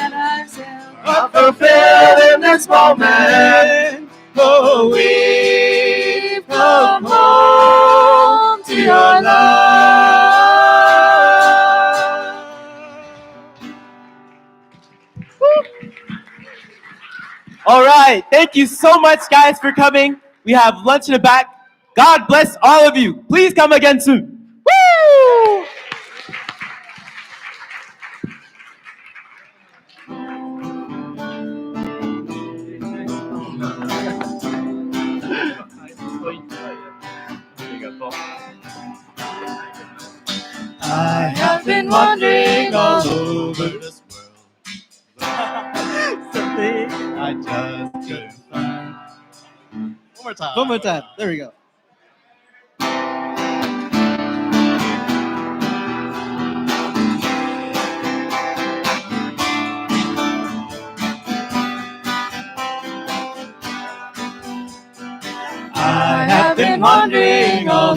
are fulfilled in this moment. Oh, we've come home to your love. All right. Thank you so much, guys, for coming. We have lunch in the back. God bless all of you. Please come again soon. Woo! I have been wandering all over this world. Something I just couldn't find. One more time. There we go. I have been wandering all